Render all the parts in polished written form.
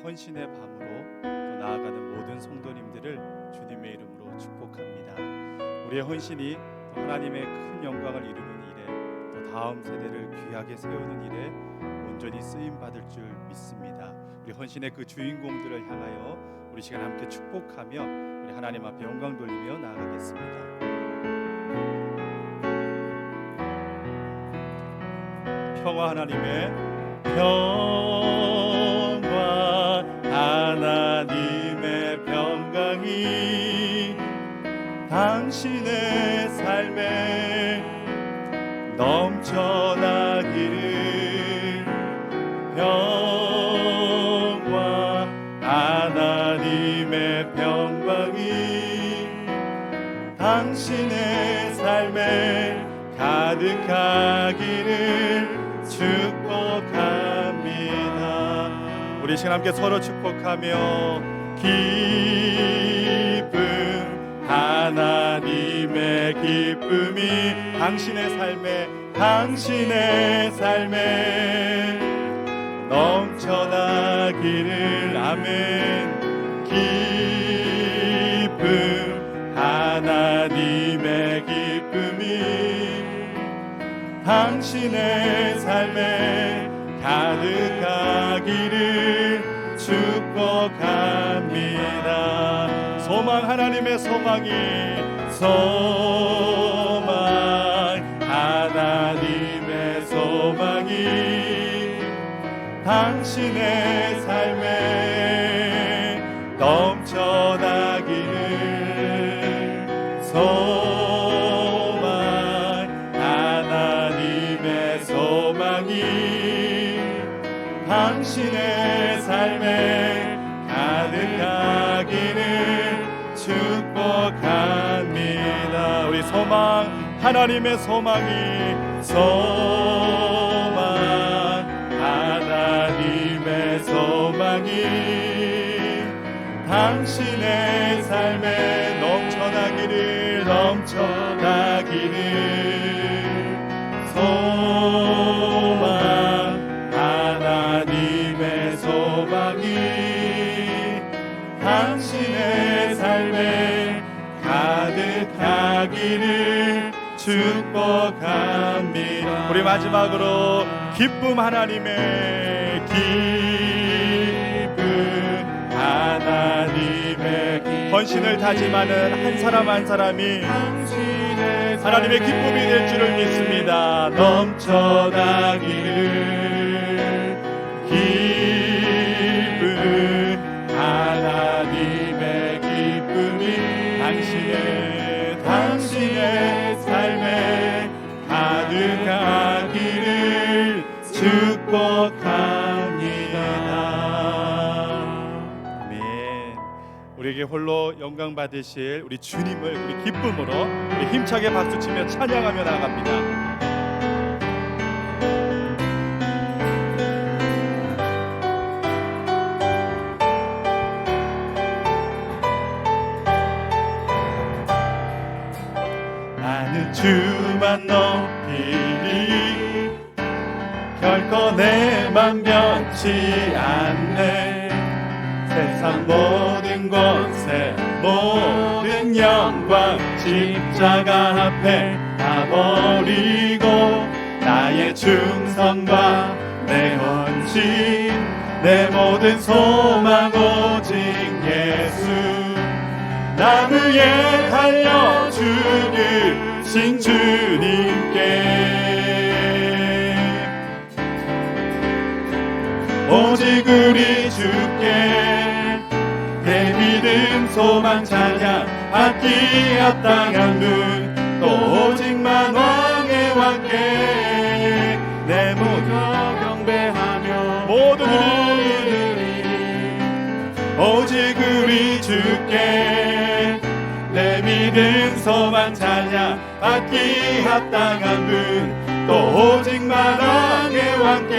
헌신의 밤으로 또 나아가는 모든 성도님들을 주님의 이름으로 축복합니다. 우리의 헌신이 또 하나님의 큰 영광을 이루는 일에 또 다음 세대를 귀하게 세우는 일에 온전히 쓰임 받을 줄 믿습니다. 우리 헌신의 그 주인공들을 향하여 우리 시간 함께 축복하며 우리 하나님 앞에 영광 돌리며 나아가겠습니다. 평화 하나님의 평화 하나님의 평강이 당신의 삶에 넘쳐나기를. 평화 하나님의 평강이 당신의 삶에 가득하기를 축복합니다. 우리 시간 함께 서로 축복하며 기쁨 하나님의 기쁨이 당신의 삶에 넘쳐나기를. 아멘. 기쁨 하나님의 기쁨이 당신의 삶에 가득하기를 축복합니다. 소망 하나님의 소망이 하나님의 소망이 당신의 삶에 넘쳐나기를. 당신의 삶에 가득하기를 축복합니다. 우리 소망 하나님의 소망이 하나님의 소망이 당신의 삶에 넘쳐나기를. 하나님의 소망이 당신의 삶에 가득하기를 축복합니다. 우리 마지막으로 기쁨 하나님의 헌신을 다짐하는 한 사람 한 사람이 하나님의 기쁨이 될 줄을 믿습니다. 넘쳐나기를. 기쁨 하나님의 기쁨이 당신의 삶에 가득하기를 축복합니다. 아멘. 우리에게 홀로 영광 받으실 우리 주님을 우리 기쁨으로 우리 힘차게 박수치며 찬양하며 나아갑니다. 주만 높이니 결코 내 맘 변치 않네. 세상 모든 곳에 모든 영광 십자가 앞에 다 버리고 나의 충성과 내 헌신 내 모든 소망 오직 예수. 나 위에 달려 죽으신 주님께 오직 우리 주께 내 믿음 소망 찬양 받기 합당한 분 또 오직만 왕의 왕께 내 모두 경배하며 모두 드리리. 오직 우리 주께 내 믿음 소망 찬양 받기 합당한 분 또 오직만 왕의 왕께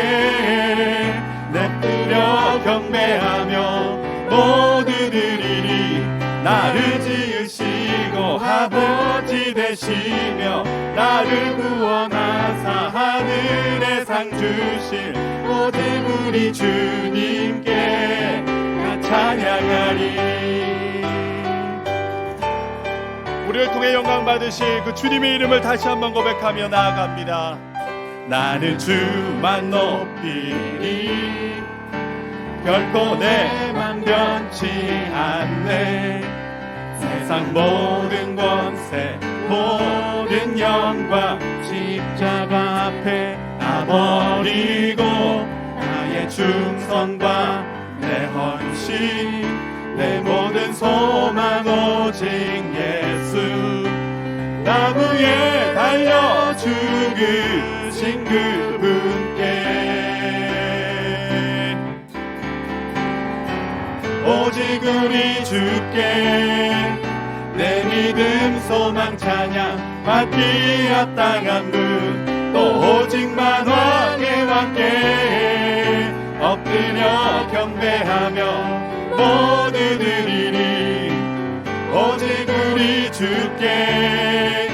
내뜨려 경배하며 모두 드리리. 나를 지으시고 아버지 되시며 나를 구원하사 하늘에 상 주실 오직 우리 주님께 찬양하리. 우리를 통해 영광 받으실 그 주님의 이름을 다시 한번 고백하며 나아갑니다. 나는 주만 높이리. 결코 내 맘 변치 않네. 세상 모든 권세 모든 영광 십자가 앞에 다 버리고 나의 충성과 내 헌신 내 모든 소망 오직 예수. 나무에 달려 죽으신 그분께 오직 우리 주께 내 믿음 소망 찬양 받기 합당한 분 또 오직만 왕의 왕께 엎드려 경배하며 모두 드리리. 오직 우리 주께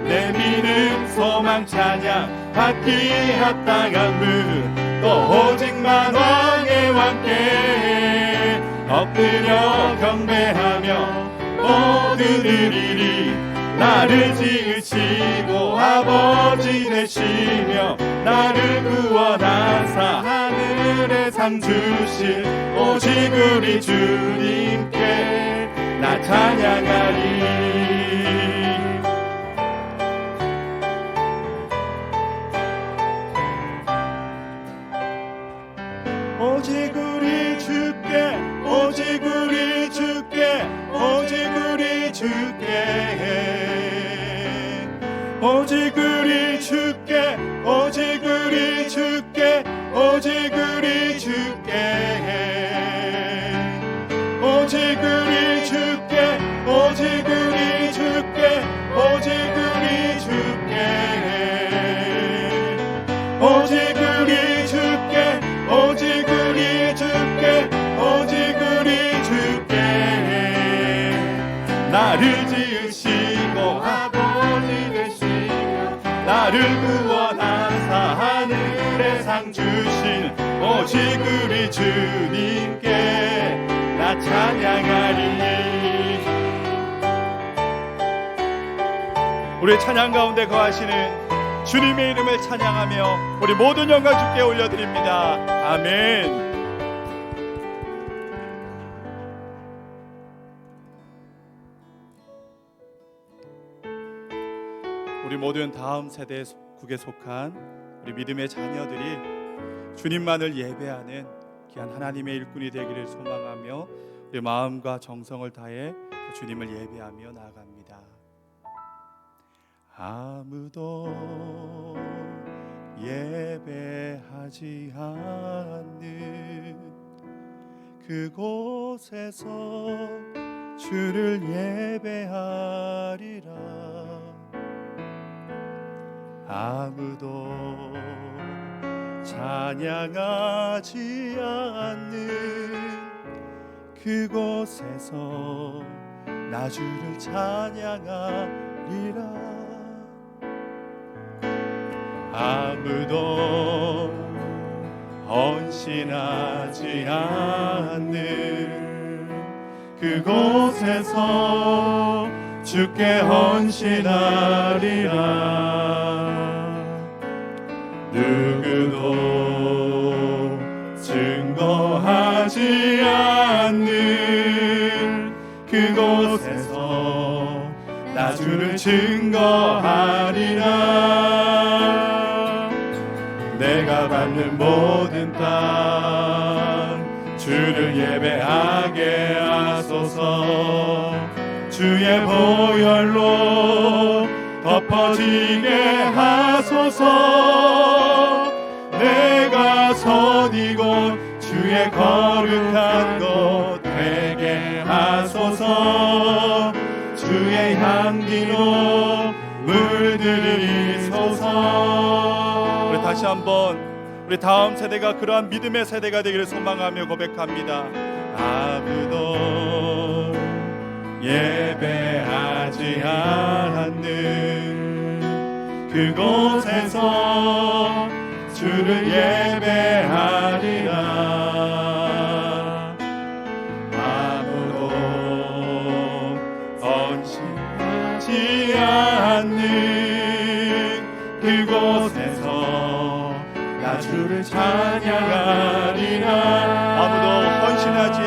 내 믿음 소망 찬양 받기 합당한 분 또 오직만 왕의 왕께 엎드려 경배하며 모두 드리리. 나를 지으시고 아버지 되시며 나를 구원하사 하늘에 상 주실 오직 우리 주님께 나 찬양하리. 오직 우리 주께 오직 우리 주께 오직 우리 주께 오직 우리 주께 오직 우리 주께 오직 우리 주께 오직 우리 주께 오직 우리 주께 오직 우리 주께 오직 우리 주께 오직 우리 주께 오직 우리 주께 나를 지으시고 아버지 되시며 나를 구원하사 하늘에 상 주신 오직 우리 주님께 나 찬양하리. 우리 찬양 가운데 거하시는 주님의 이름을 찬양하며 우리 모든 영광 주께 올려드립니다. 아멘. 우리 모든 다음 세대 국에 속한 우리 믿음의 자녀들이 주님만을 예배하는 귀한 하나님의 일꾼이 되기를 소망하며 우리 마음과 정성을 다해 주님을 예배하며 나아갑니다. 아무도 예배하지 않는 그곳에서 주를 예배하리라. 아무도 찬양하지 않는 그곳에서 나 주를 찬양하리라. 아무도 헌신하지 않는 그곳에서 주께 헌신하리라. 누구도 증거하지 않는 그곳에서 나 주를 증거하리라. 내가 받는 모든 땅 주를 예배하게 하소서. 주의 보혈로 덮어지게 하소서. 내가 선 이곳 주의 거룩한 곳 되게 하소서. 주의 향기로 물들이소서. 우리 다시 한번 우리 다음 세대가 그러한 믿음의 세대가 되기를 소망하며 고백합니다. 아무도 예배하지 않는 그곳에서 주를 예배하리라. 않는 그곳에서 나 주를 찬양하리라. 아무도 헌신하지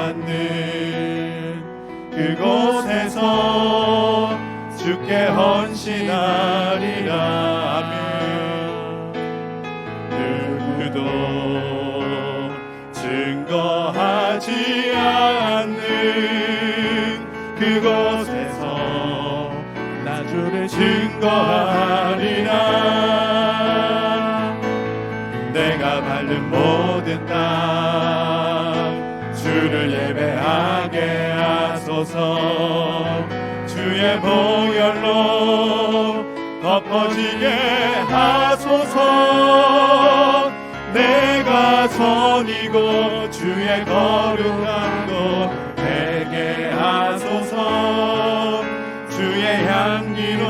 않는 그곳에서 주께 헌신하리라. 아멘. 누구도 증거하지 않는 그곳에서 나 주를 증거하리라. 내가 밟는 모든 땅 주를 예배하게 하소서. 주의 보혈로 덮어지게 하소서. 내가 선이고 주의 거룩한 곳 되게 하소서. 주의 향기로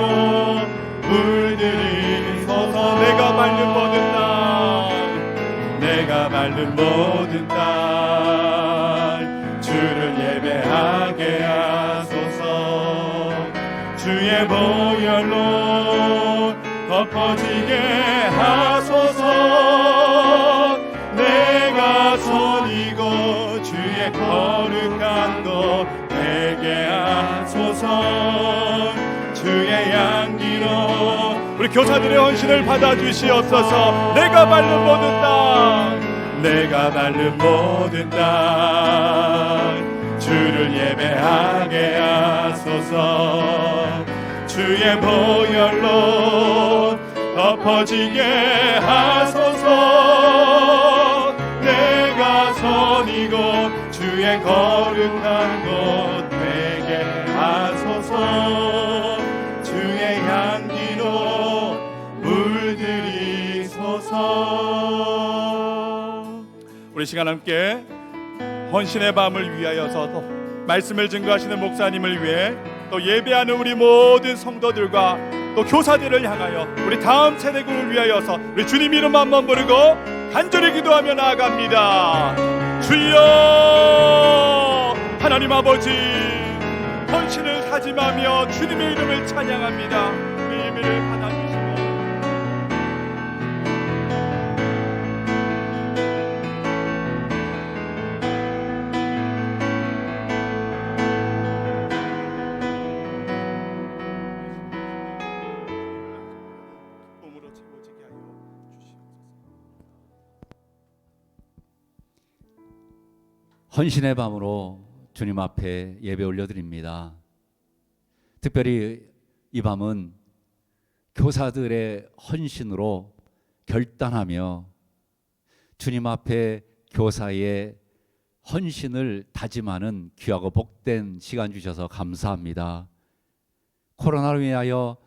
물들이소서. 내가 밟는 모든 땅, 내가 밟는 모든 땅 주를 예배하게 하소서. 주의 보혈로 덮어지게 하소서. 내가 선이고 주의 거룩한 곳 되게 하소서. 주의 향기로 우리 교사들의 헌신을 받아주시옵소서. 내가 밟는 모든 땅, 내가 밟는 모든 땅 주를 예배하게 하소서. 주의 보혈로 덮어지게 하소서. 내가 선이고 주의 거룩한 곳 되게 하소서. 주의 향기로 물들이소서. 우리 시간 함께 헌신의 밤을 위하여서 또 말씀을 증거하시는 목사님을 위해 또 예배하는 우리 모든 성도들과 또 교사들을 향하여 우리 다음 세대군을 위하여서 우리 주님 이름 한번 부르고 간절히 기도하며 나아갑니다. 주여 하나님 아버지, 헌신을 다짐하며 주님의 이름을 찬양합니다. 그 예배를 받아주시고 헌신의 밤으로 주님 앞에 예배 올려드립니다. 특별히 이 밤은 교사들의 헌신으로 결단하며 주님 앞에 교사의 헌신을 다짐하는 귀하고 복된 시간 주셔서 감사합니다. 코로나로 인하여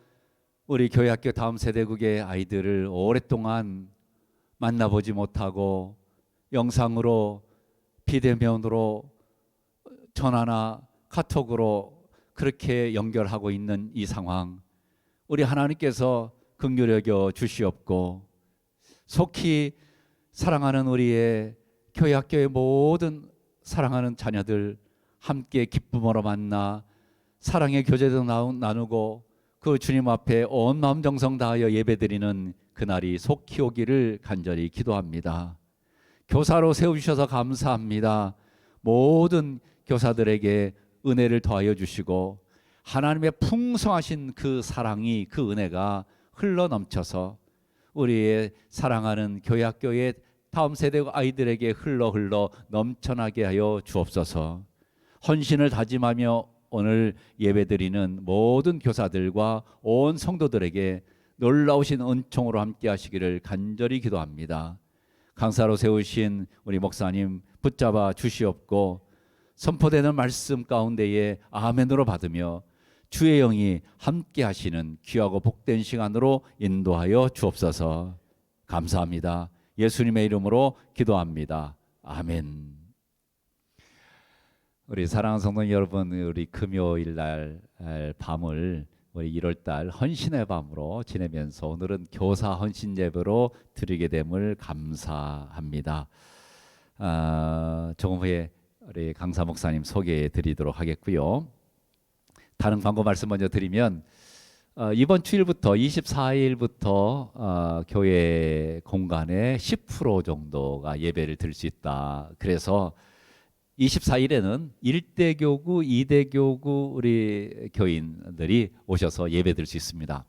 우리 교회학교 다음 세대국의 아이들을 오랫동안 만나보지 못하고 영상으로 비대면으로 전화나 카톡으로 그렇게 연결하고 있는 이 상황, 우리 하나님께서 긍휼히 여겨 주시옵고 속히 사랑하는 우리의 교회학교의 모든 사랑하는 자녀들 함께 기쁨으로 만나 사랑의 교제도 나누고 그 주님 앞에 온 마음 정성 다하여 예배드리는 그날이 속히 오기를 간절히 기도합니다. 교사로 세우셔서 감사합니다. 모든 교사들에게 은혜를 더하여 주시고 하나님의 풍성하신 그 사랑이, 그 은혜가 흘러넘쳐서 우리의 사랑하는 교회학교의 다음 세대 아이들에게 흘러 넘쳐나게 하여 주옵소서. 헌신을 다짐하며 오늘 예배드리는 모든 교사들과 온 성도들에게 놀라우신 은총으로 함께 하시기를 간절히 기도합니다. 강사로 세우신 우리 목사님 붙잡아 주시옵고 선포되는 말씀 가운데에 아멘으로 받으며 주의 영이 함께 하시는 귀하고 복된 시간으로 인도하여 주옵소서. 감사합니다. 예수님의 이름으로 기도합니다. 아멘. 우리 사랑하는 성도 여러분, 우리 금요일 날 밤을 우리 1월달 헌신의 밤으로 지내면서 오늘은 교사 헌신 예배로 드리게 됨을 감사합니다. 조금 후에 우리 강사 목사님 소개해 드리도록 하겠고요. 다른 광고 말씀 먼저 드리면 이번 주일부터 24일부터 교회 공간에 10% 정도가 예배를 드릴 수 있다. 그래서 24일에는 1대 교구, 2대 교구 우리 교인들이 오셔서 예배 드릴 수 있습니다.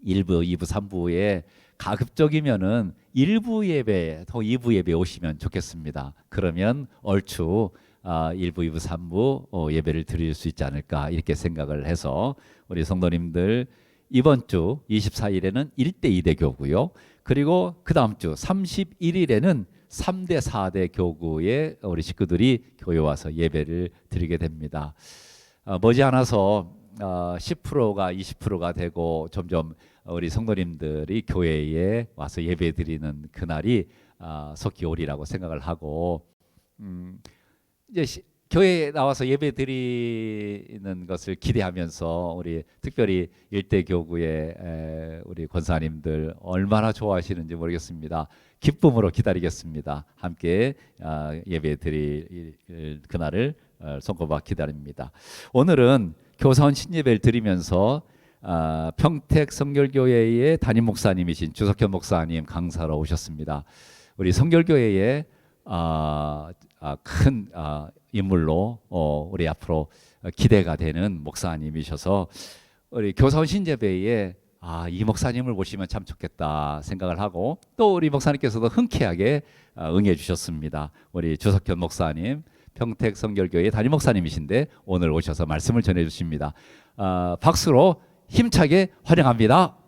1부, 2부, 3부에 가급적이면은 1부 예배, 또 2부 예배 오시면 좋겠습니다. 그러면 얼추 1부, 2부, 3부 예배를 드릴 수 있지 않을까 이렇게 생각을 해서 우리 성도님들 이번 주 24일에는 1대 2대 교구요. 그리고 그 다음 주 31일에는 3대 4대 교구에 우리 식구들이 교회 와서 예배를 드리게 됩니다. 머지않아서 10%가 20%가 되고 점점 우리 성도님들이 교회에 와서 예배 드리는 그날이 속히 오리라고 생각을 하고 이제 교회에 나와서 예배 드리는 것을 기대하면서 우리 특별히 일대 교구의 우리 권사님들 얼마나 좋아하시는지 모르겠습니다. 기쁨으로 기다리겠습니다. 함께 예배 드릴 그날을 손꼽아 기다립니다. 오늘은 교사원 신예배를 드리면서 평택 성결교회의 담임 목사님이신 주석현 목사님 강사로 오셨습니다. 우리 성결교회의 큰 인물로 우리 앞으로 기대가 되는 목사님이셔서 우리 교사원 신예배에 이 목사님을 모시면 참 좋겠다 생각을 하고 또 우리 목사님께서도 흔쾌하게 응해 주셨습니다. 우리 주석현 목사님 평택 성결교회 담임 목사님이신데 오늘 오셔서 말씀을 전해 주십니다. 박수로 힘차게 환영합니다.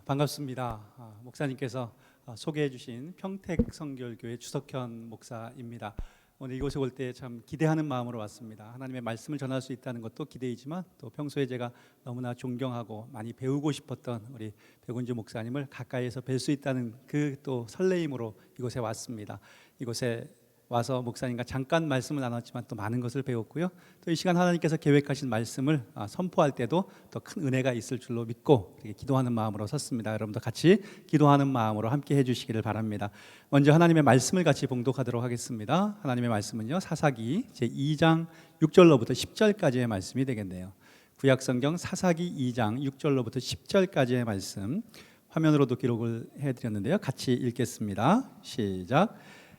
반갑습니다. 목사님께서 소개해 주신 평택 성결교회 주석현 목사입니다. 오늘 이곳에 올 때 참 기대하는 마음으로 왔습니다. 하나님의 말씀을 전할 수 있다는 것도 기대이지만 또 평소에 제가 너무나 존경하고 많이 배우고 싶었던 우리 백운주 목사님을 가까이에서 뵐 수 있다는 그 또 설레임으로 이곳에 왔습니다. 이곳에 와서 목사님과 잠깐 말씀을 나눴지만 또 많은 것을 배웠고요. 또 이 시간 하나님께서 계획하신 말씀을 선포할 때도 더 큰 은혜가 있을 줄로 믿고 기도하는 마음으로 섰습니다. 여러분도 같이 기도하는 마음으로 함께 해주시기를 바랍니다. 먼저 하나님의 말씀을 같이 봉독하도록 하겠습니다. 하나님의 말씀은요 사사기 제2장 6절로부터 10절까지의 말씀이 되겠네요. 구약성경 사사기 2장 6절로부터 10절까지의 말씀 화면으로도 기록을 해드렸는데요. 같이 읽겠습니다. 시작.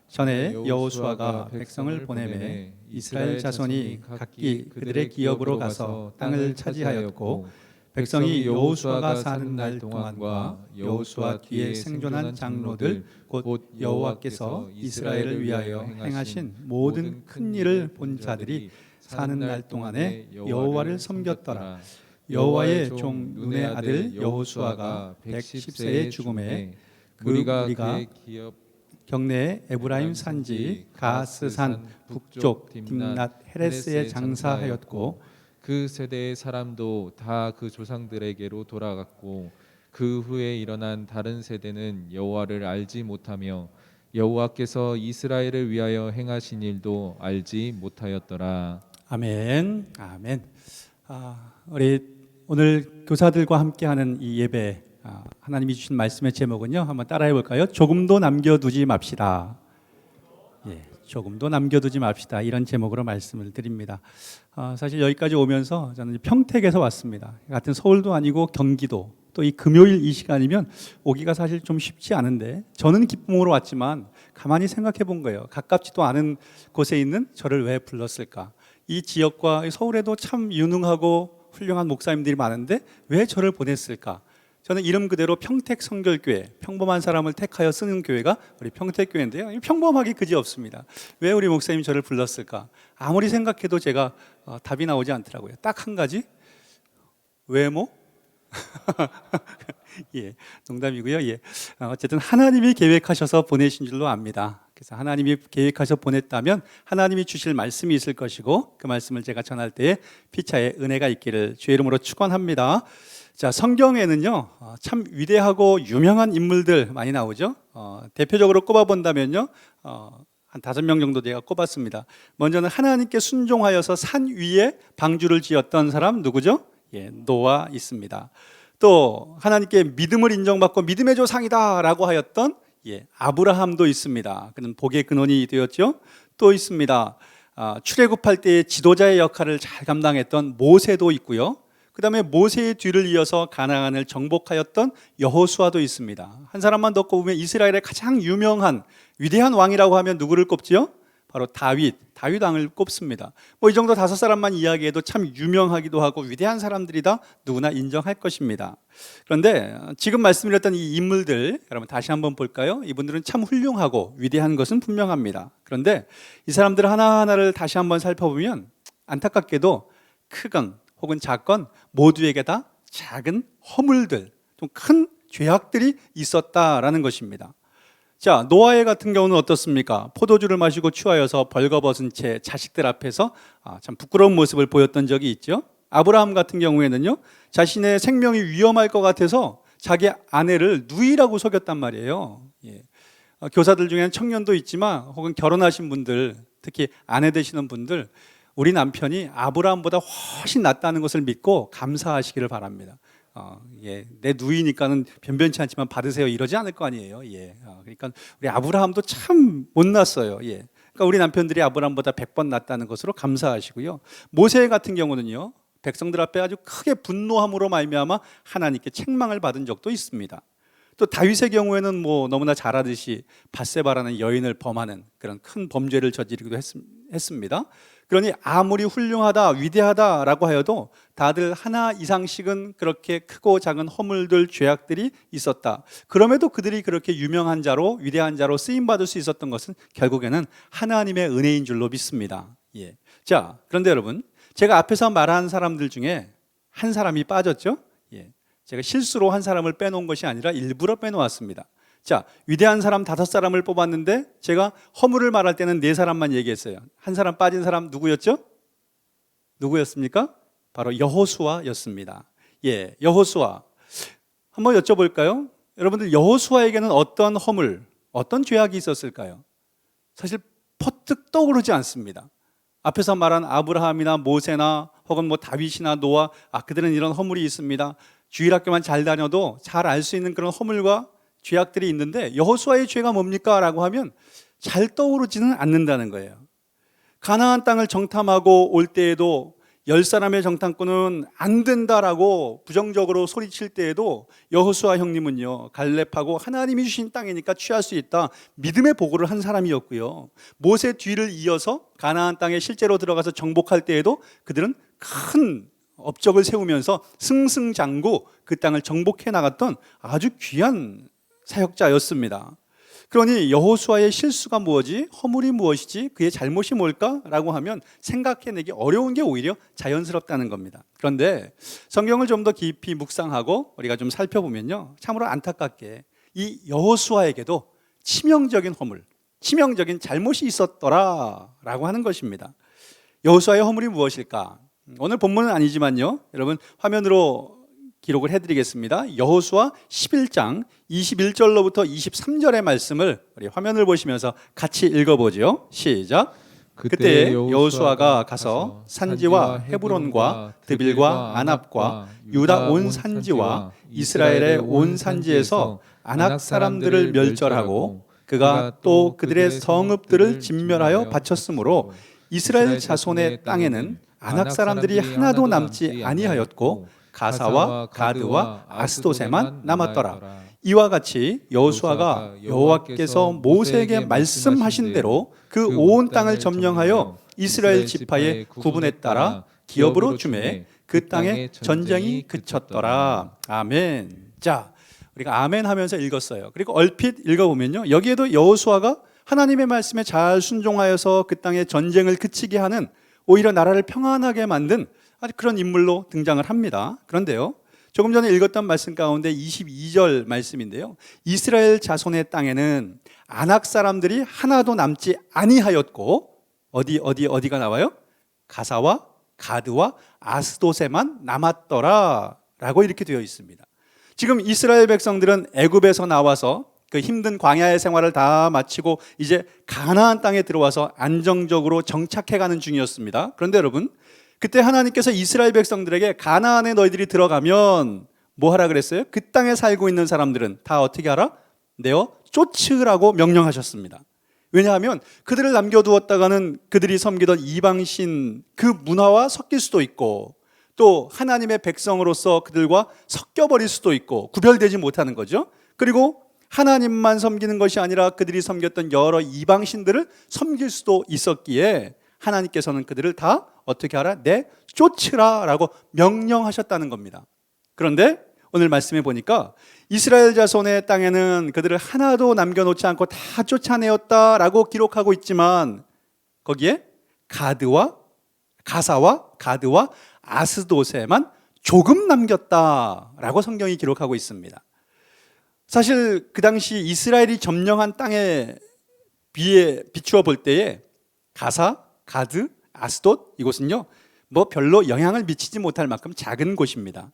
전에 여호수아가 백성을 보내매 이스라엘 자손이 각기 그들의 기업으로 가서 땅을 차지하였고 백성이 여호수아가 사는 날 동안과 여호수아 뒤에 생존한 장로들 곧 여호와께서 이스라엘을 위하여 행하신 모든 큰 일을 본 자들이 사는 날 동안에 여호와를 섬겼더라. 여호와의 종 눈의 아들 여호수아가 110세의 죽음에 우리가 그의 기업 경내에 에브라임 산지 가스산 북쪽 딥낫 헤레스에 장사하였고 그 세대의 사람도 다 그 조상들에게로 돌아갔고 그 후에 일어난 다른 세대는 여호와를 알지 못하며 여호와께서 이스라엘을 위하여 행하신 일도 알지 못하였더라. 아멘. 아멘. 우리 오늘 교사들과 함께하는 이 예배 하나님이 주신 말씀의 제목은요 한번 따라해 볼까요? 조금도 남겨두지 맙시다. 조금도 남겨두지 맙시다. 이런 제목으로 말씀을 드립니다. 사실 여기까지 오면서 저는 평택에서 왔습니다. 같은 서울도 아니고 경기도 또 이 금요일 이 시간이면 오기가 사실 좀 쉽지 않은데 저는 기쁨으로 왔지만 가만히 생각해 본 거예요. 가깝지도 않은 곳에 있는 저를 왜 불렀을까? 이 지역과 서울에도 참 유능하고 훌륭한 목사님들이 많은데 왜 저를 보냈을까? 저는 이름 그대로 평택 성결교회, 평범한 사람을 택하여 쓰는 교회가 우리 평택교회인데요. 평범하기 그지없습니다. 왜 우리 목사님이 저를 불렀을까? 아무리 생각해도 제가 답이 나오지 않더라고요. 딱 한 가지, 외모? 농담이고요. 어쨌든 하나님이 계획하셔서 보내신 줄로 압니다. 그래서 하나님이 계획하셔서 보냈다면 하나님이 주실 말씀이 있을 것이고 그 말씀을 제가 전할 때에 피차에 은혜가 있기를 주의 이름으로 축원합니다. 자, 성경에는요 참 위대하고 유명한 인물들 많이 나오죠. 대표적으로 꼽아본다면요 한 5명 정도 제가 꼽았습니다. 먼저는 하나님께 순종하여서 산 위에 방주를 지었던 사람 누구죠? 노아 있습니다. 또 하나님께 믿음을 인정받고 믿음의 조상이다라고 하였던 아브라함도 있습니다. 그는 복의 근원이 되었죠. 또 있습니다. 출애굽할 때의 지도자의 역할을 잘 감당했던 모세도 있고요. 그 다음에 모세의 뒤를 이어서 가나안을 정복하였던 여호수아도 있습니다. 한 사람만 더 꼽으면 이스라엘의 가장 유명한 위대한 왕이라고 하면 누구를 꼽지요? 바로 다윗 왕을 꼽습니다. 이 정도 5사람만 이야기해도 참 유명하기도 하고 위대한 사람들이다 누구나 인정할 것입니다. 그런데 지금 말씀드렸던 이 인물들 여러분 다시 한번 볼까요? 이분들은 참 훌륭하고 위대한 것은 분명합니다. 그런데 이 사람들 하나하나를 다시 한번 살펴보면 안타깝게도 크건 혹은 작건 모두에게 다 작은 허물들, 좀 큰 죄악들이 있었다라는 것입니다. 자, 노아의 같은 경우는 어떻습니까? 포도주를 마시고 취하여서 벌거벗은 채 자식들 앞에서 참 부끄러운 모습을 보였던 적이 있죠. 아브라함 같은 경우에는요, 자신의 생명이 위험할 것 같아서 자기 아내를 누이라고 속였단 말이에요. 교사들 중에는 청년도 있지만 혹은 결혼하신 분들, 특히 아내 되시는 분들, 우리 남편이 아브라함보다 훨씬 낫다는 것을 믿고 감사하시기를 바랍니다. 내 누이니까는 변변치 않지만 받으세요 이러지 않을 거 아니에요. 그러니까 우리 아브라함도 참 못났어요. 그러니까 우리 남편들이 아브라함보다 100번 낫다는 것으로 감사하시고요. 모세 같은 경우는요, 백성들 앞에 아주 크게 분노함으로 말미암아 하나님께 책망을 받은 적도 있습니다. 또 다윗의 경우에는 너무나 잘 아듯이 밧세바라는 여인을 범하는 그런 큰 범죄를 저지르기도 했습니다. 그러니 아무리 훌륭하다 위대하다라고 하여도 다들 하나 이상씩은 그렇게 크고 작은 허물들 죄악들이 있었다. 그럼에도 그들이 그렇게 유명한 자로 위대한 자로 쓰임받을 수 있었던 것은 결국에는 하나님의 은혜인 줄로 믿습니다. 자, 그런데 여러분, 제가 앞에서 말한 사람들 중에 한 사람이 빠졌죠. 제가 실수로 한 사람을 빼놓은 것이 아니라 일부러 빼놓았습니다. 자, 위대한 사람 5사람을 뽑았는데 제가 허물을 말할 때는 4사람만 얘기했어요. 한 사람 빠진 사람 누구였죠? 누구였습니까? 바로 여호수아였습니다. 여호수아. 한번 여쭤볼까요? 여러분들 여호수아에게는 어떤 허물, 어떤 죄악이 있었을까요? 사실 퍼뜩 떠오르지 않습니다. 앞에서 말한 아브라함이나 모세나 혹은 다윗이나 노아, 그들은 이런 허물이 있습니다. 주일학교만 잘 다녀도 잘 알 수 있는 그런 허물과 죄악들이 있는데 여호수아의 죄가 뭡니까? 라고 하면 잘 떠오르지는 않는다는 거예요. 가나안 땅을 정탐하고 올 때에도 10사람의 정탐꾼은 안 된다라고 부정적으로 소리칠 때에도 여호수아 형님은요, 갈렙하고 하나님이 주신 땅이니까 취할 수 있다 믿음의 보고를 한 사람이었고요. 모세 뒤를 이어서 가나안 땅에 실제로 들어가서 정복할 때에도 그들은 큰 업적을 세우면서 승승장구 그 땅을 정복해 나갔던 아주 귀한 사역자였습니다. 그러니 여호수아의 실수가 무엇이, 허물이 무엇이지, 그의 잘못이 뭘까라고 하면 생각해내기 어려운 게 오히려 자연스럽다는 겁니다. 그런데 성경을 좀 더 깊이 묵상하고 우리가 좀 살펴보면요, 참으로 안타깝게 이 여호수아에게도 치명적인 허물, 치명적인 잘못이 있었더라라고 하는 것입니다. 여호수아의 허물이 무엇일까? 오늘 본문은 아니지만요, 여러분 화면으로 기록을 해드리겠습니다. 여호수아 11장 21절로부터 23절의 말씀을 우리 화면을 보시면서 같이 읽어보죠. 시작. 그때 여호수아가 가서 산지와 헤브론과 드빌과 아납과 유다 온 산지와 이스라엘의 온 산지에서 아낙 사람들을 멸절하고 그가 또 그들의 성읍들을 진멸하여 바쳤으므로 이스라엘 자손의 땅에는 아낙 사람들이 하나도 남지 아니하였고 가사와 가드와 아스도세만 남았더라. 이와 같이 여호수아가 여호와께서 모세에게 말씀하신 대로 그 온 땅을 점령하여 이스라엘 지파의 구분에 따라 기업으로 주매 그 땅에 전쟁이 그쳤더라. 아멘. 자, 우리가 아멘 하면서 읽었어요. 그리고 얼핏 읽어보면요, 여기에도 여호수아가 하나님의 말씀에 잘 순종하여서 그 땅에 전쟁을 그치게 하는, 오히려 나라를 평안하게 만든 아주 그런 인물로 등장을 합니다. 그런데요, 조금 전에 읽었던 말씀 가운데 22절 말씀인데요, 이스라엘 자손의 땅에는 아낙 사람들이 하나도 남지 아니하였고, 어디가 나와요? 가사와 가드와 아스도세만 남았더라 라고 이렇게 되어 있습니다. 지금 이스라엘 백성들은 애굽에서 나와서 그 힘든 광야의 생활을 다 마치고 이제 가나안 땅에 들어와서 안정적으로 정착해가는 중이었습니다. 그런데 여러분, 그때 하나님께서 이스라엘 백성들에게 가나안에 너희들이 들어가면 뭐 하라 그랬어요? 그 땅에 살고 있는 사람들은 다 어떻게 하라? 내어 쫓으라고 명령하셨습니다. 왜냐하면 그들을 남겨두었다가는 그들이 섬기던 이방신 그 문화와 섞일 수도 있고 또 하나님의 백성으로서 그들과 섞여버릴 수도 있고 구별되지 못하는 거죠. 그리고 하나님만 섬기는 것이 아니라 그들이 섬겼던 여러 이방신들을 섬길 수도 있었기에 하나님께서는 그들을 다 어떻게 하라? 쫓으라 라고 명령하셨다는 겁니다. 그런데 오늘 말씀해 보니까 이스라엘 자손의 땅에는 그들을 하나도 남겨놓지 않고 다 쫓아내었다라고 기록하고 있지만 거기에 가사와 가드와 아스돗에만 조금 남겼다라고 성경이 기록하고 있습니다. 사실 그 당시 이스라엘이 점령한 땅에 비추어 볼 때에 가사, 가드, 아스돗 이곳은요 뭐 별로 영향을 미치지 못할 만큼 작은 곳입니다.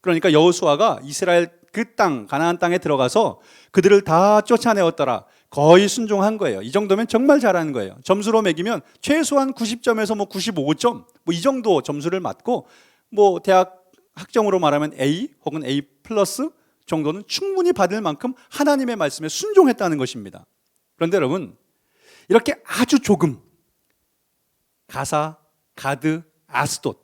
그러니까 여호수아가 이스라엘 그 땅 가나안 땅에 들어가서 그들을 다 쫓아내었더라. 거의 순종한 거예요. 이 정도면 정말 잘하는 거예요. 점수로 매기면 최소한 90점에서 뭐 95점 뭐 이 정도 점수를 맞고 뭐 대학 학점으로 말하면 A 혹은 A 플러스 정도는 충분히 받을 만큼 하나님의 말씀에 순종했다는 것입니다. 그런데 여러분 이렇게 아주 조금 가사, 가드, 아스돗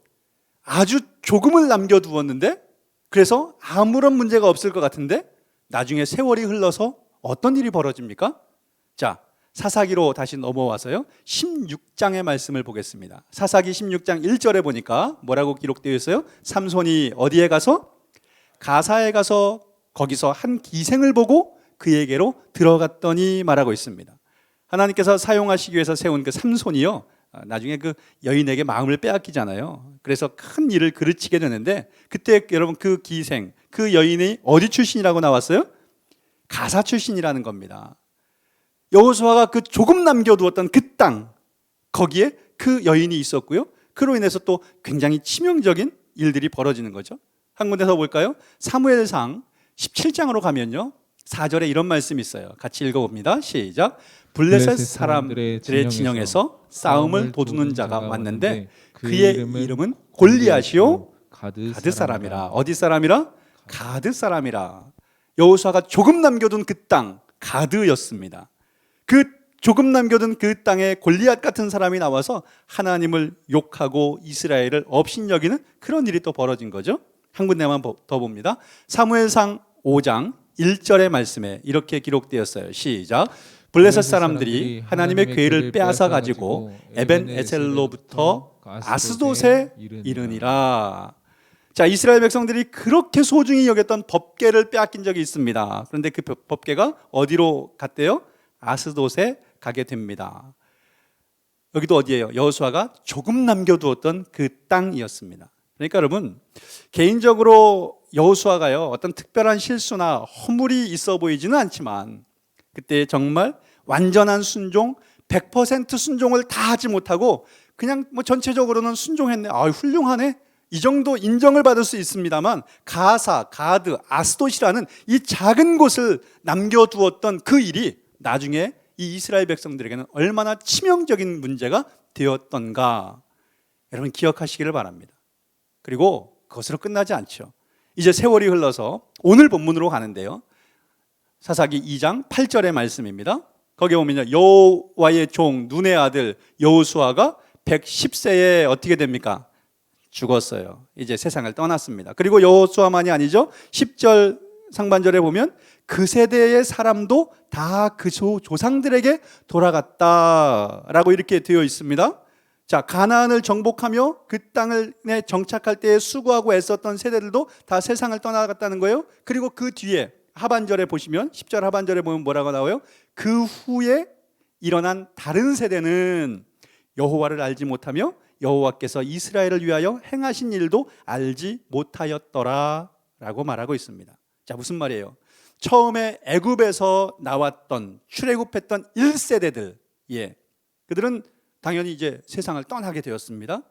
아주 조금을 남겨두었는데 그래서 아무런 문제가 없을 것 같은데 나중에 세월이 흘러서 어떤 일이 벌어집니까? 자, 사사기로 다시 넘어와서요 16장의 말씀을 보겠습니다. 사사기 16장 1절에 보니까 뭐라고 기록되어 있어요? 삼손이 어디에 가서? 가사에 가서 거기서 한 기생을 보고 그에게로 들어갔더니 말하고 있습니다. 하나님께서 사용하시기 위해서 세운 그 삼손이요 나중에 그 여인에게 마음을 빼앗기잖아요. 그래서 큰 일을 그르치게 되는데 그때 여러분 그 기생, 그 여인이 어디 출신이라고 나왔어요? 가사 출신이라는 겁니다. 여호수아가 그 조금 남겨두었던 그 땅 거기에 그 여인이 있었고요. 그로 인해서 또 굉장히 치명적인 일들이 벌어지는 거죠. 한 군데 더 볼까요? 사무엘상 17장으로 가면요 4절에 이런 말씀이 있어요. 같이 읽어봅니다. 시작. 블레셋 사람들의 진영에서 싸움을 도두는 자가 왔는데 그의 이름은 골리앗이요 가드 사람이라. 어디 사람이라? 가드 사람이라. 여호수아가 조금 남겨둔 그 땅 가드였습니다. 그 조금 남겨둔 그 땅에 골리앗 같은 사람이 나와서 하나님을 욕하고 이스라엘을 업신여기는 그런 일이 또 벌어진 거죠. 한 군데만 더 봅니다. 사무엘상 5장 1절의 말씀에 이렇게 기록되었어요. 시작. 블레셋 사람들이 하나님의 궤를 빼앗아 가지고 에벤 에셀로부터 아스돗에 이르니라. 자, 이스라엘 백성들이 그렇게 소중히 여겼던 법궤를 빼앗긴 적이 있습니다. 그런데 그 법궤가 어디로 갔대요? 아스돗에 가게 됩니다. 여기도 어디예요? 여호수아가 조금 남겨두었던 그 땅이었습니다. 그러니까 여러분 개인적으로 여호수아가요 어떤 특별한 실수나 허물이 있어 보이지는 않지만 그때 정말 완전한 순종 100% 순종을 다 하지 못하고 그냥 뭐 전체적으로는 순종했네 훌륭하네 이 정도 인정을 받을 수 있습니다만 가사, 가드, 아스돗이라는 이 작은 곳을 남겨두었던 그 일이 나중에 이 이스라엘 백성들에게는 얼마나 치명적인 문제가 되었던가 여러분 기억하시기를 바랍니다. 그리고 그것으로 끝나지 않죠. 이제 세월이 흘러서 오늘 본문으로 가는데요 사사기 2장 8절의 말씀입니다. 거기에 보면요 여호와의 종 눈의 아들 여호수아가 110세에 어떻게 됩니까? 죽었어요. 이제 세상을 떠났습니다. 그리고 여호수아만이 아니죠. 10절 상반절에 보면 그 세대의 사람도 다 그 조상들에게 돌아갔다라고 이렇게 되어 있습니다. 자, 가나안을 정복하며 그 땅에 정착할 때에 수고하고 애썼던 세대들도 다 세상을 떠나갔다는 거예요. 그리고 그 뒤에 하반절에 보시면 10절 하반절에 보면 뭐라고 나와요? 그 후에 일어난 다른 세대는 여호와를 알지 못하며 여호와께서 이스라엘을 위하여 행하신 일도 알지 못하였더라 라고 말하고 있습니다. 자, 무슨 말이에요? 처음에 애굽에서 나왔던 출애굽했던 1세대들 그들은 당연히 이제 세상을 떠나게 되었습니다.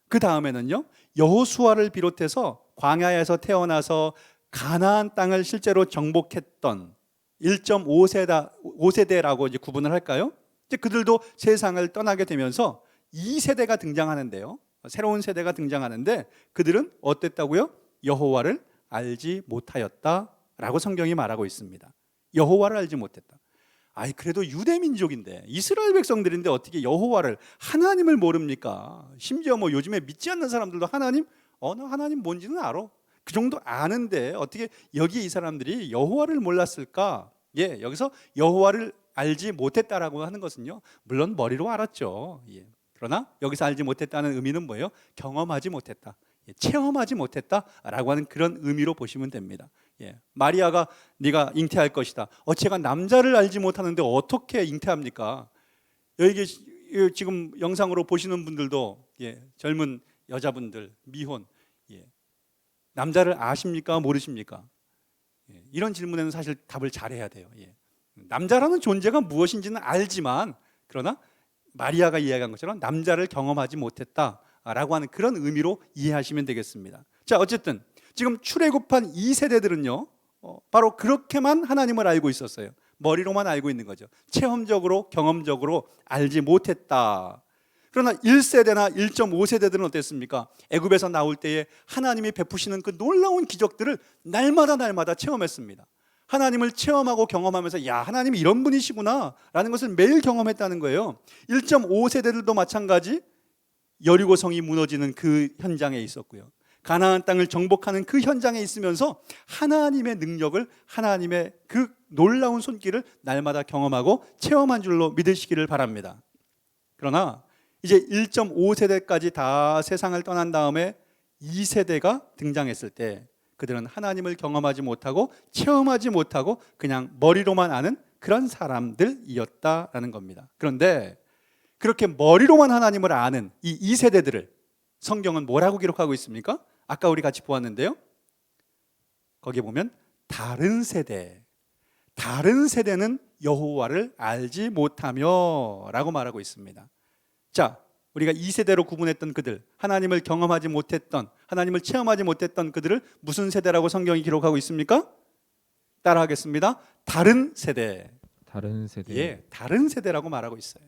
그 다음에는요 여호수아를 비롯해서 광야에서 태어나서 가나안 땅을 실제로 정복했던 1.5세대라고 이제 구분을 할까요? 이제 그들도 세상을 떠나게 되면서 2세대가 등장하는데요. 새로운 세대가 등장하는데 그들은 어땠다고요? 여호와를 알지 못하였다라고 성경이 말하고 있습니다. 여호와를 알지 못했다. 아이 그래도 유대 민족인데 이스라엘 백성들인데 어떻게 여호와를 하나님을 모릅니까? 심지어 뭐 요즘에 믿지 않는 사람들도 하나님 나 하나님 뭔지는 알아. 그 정도 아는데 어떻게 여기 이 사람들이 여호와를 몰랐을까? 예, 여기서 여호와를 알지 못했다라고 하는 것은요, 물론 머리로 알았죠. 예. 그러나 여기서 알지 못했다는 의미는 뭐예요? 경험하지 못했다, 예, 체험하지 못했다라고 하는 그런 의미로 보시면 됩니다. 예. 마리아가 네가 잉태할 것이다. 제가 남자를 알지 못하는데 어떻게 잉태합니까? 여기 지금 영상으로 보시는 분들도 예, 젊은 여자분들 미혼 예, 남자를 아십니까? 모르십니까? 예, 이런 질문에는 사실 답을 잘해야 돼요. 예. 남자라는 존재가 무엇인지는 알지만 그러나 마리아가 이야기한 것처럼 남자를 경험하지 못했다라고 하는 그런 의미로 이해하시면 되겠습니다. 자, 어쨌든 지금 출애굽한 이 세대들은요, 바로 그렇게만 하나님을 알고 있었어요. 머리로만 알고 있는 거죠. 체험적으로 경험적으로 알지 못했다. 그러나 1세대나 1.5세대들은 어땠습니까? 애굽에서 나올 때에 하나님이 베푸시는 그 놀라운 기적들을 날마다 체험했습니다. 하나님을 체험하고 경험하면서 야, 하나님이 이런 분이시구나 라는 것을 매일 경험했다는 거예요. 1.5세대들도 마찬가지 여리고 성이 무너지는 그 현장에 있었고요. 가나안 땅을 정복하는 그 현장에 있으면서 하나님의 능력을, 하나님의 그 놀라운 손길을 날마다 경험하고 체험한 줄로 믿으시기를 바랍니다. 그러나 이제 1.5세대까지 다 세상을 떠난 다음에 2세대가 등장했을 때 그들은 하나님을 경험하지 못하고 체험하지 못하고 그냥 머리로만 아는 그런 사람들이었다라는 겁니다. 그런데 그렇게 머리로만 하나님을 아는 이 2세대들을 성경은 뭐라고 기록하고 있습니까? 아까 우리 같이 보았는데요. 거기에 보면 다른 세대는 여호와를 알지 못하며 라고 말하고 있습니다. 자, 우리가 2세대로 구분했던 그들, 하나님을 경험하지 못했던, 하나님을 체험하지 못했던 그들을 무슨 세대라고 성경이 기록하고 있습니까? 따라하겠습니다. 다른 세대. 다른 세대. 예, 다른 세대라고 말하고 있어요.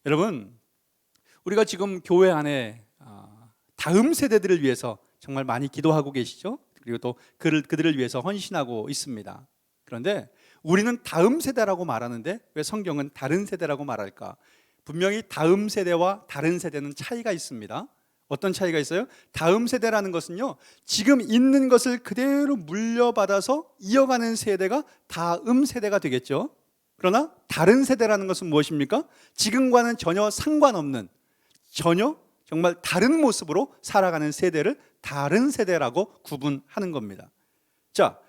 여러분, 우리가 지금 교회 안에 다음 세대들을 위해서 정말 많이 기도하고 계시죠? 그리고 또 그들을 위해서 헌신하고 있습니다. 그런데 우리는 다음 세대라고 말하는데 왜 성경은 다른 세대라고 말할까? 분명히 다음 세대와 다른 세대는 차이가 있습니다. 어떤 차이가 있어요? 다음 세대라는 것은요, 지금 있는 것을 그대로 물려받아서 이어가는 세대가 다음 세대가 되겠죠. 그러나 다른 세대라는 것은 무엇입니까? 지금과는 전혀 상관없는, 전혀 정말 다른 모습으로 살아가는 세대를 다른 세대라고 구분하는 겁니다. 자,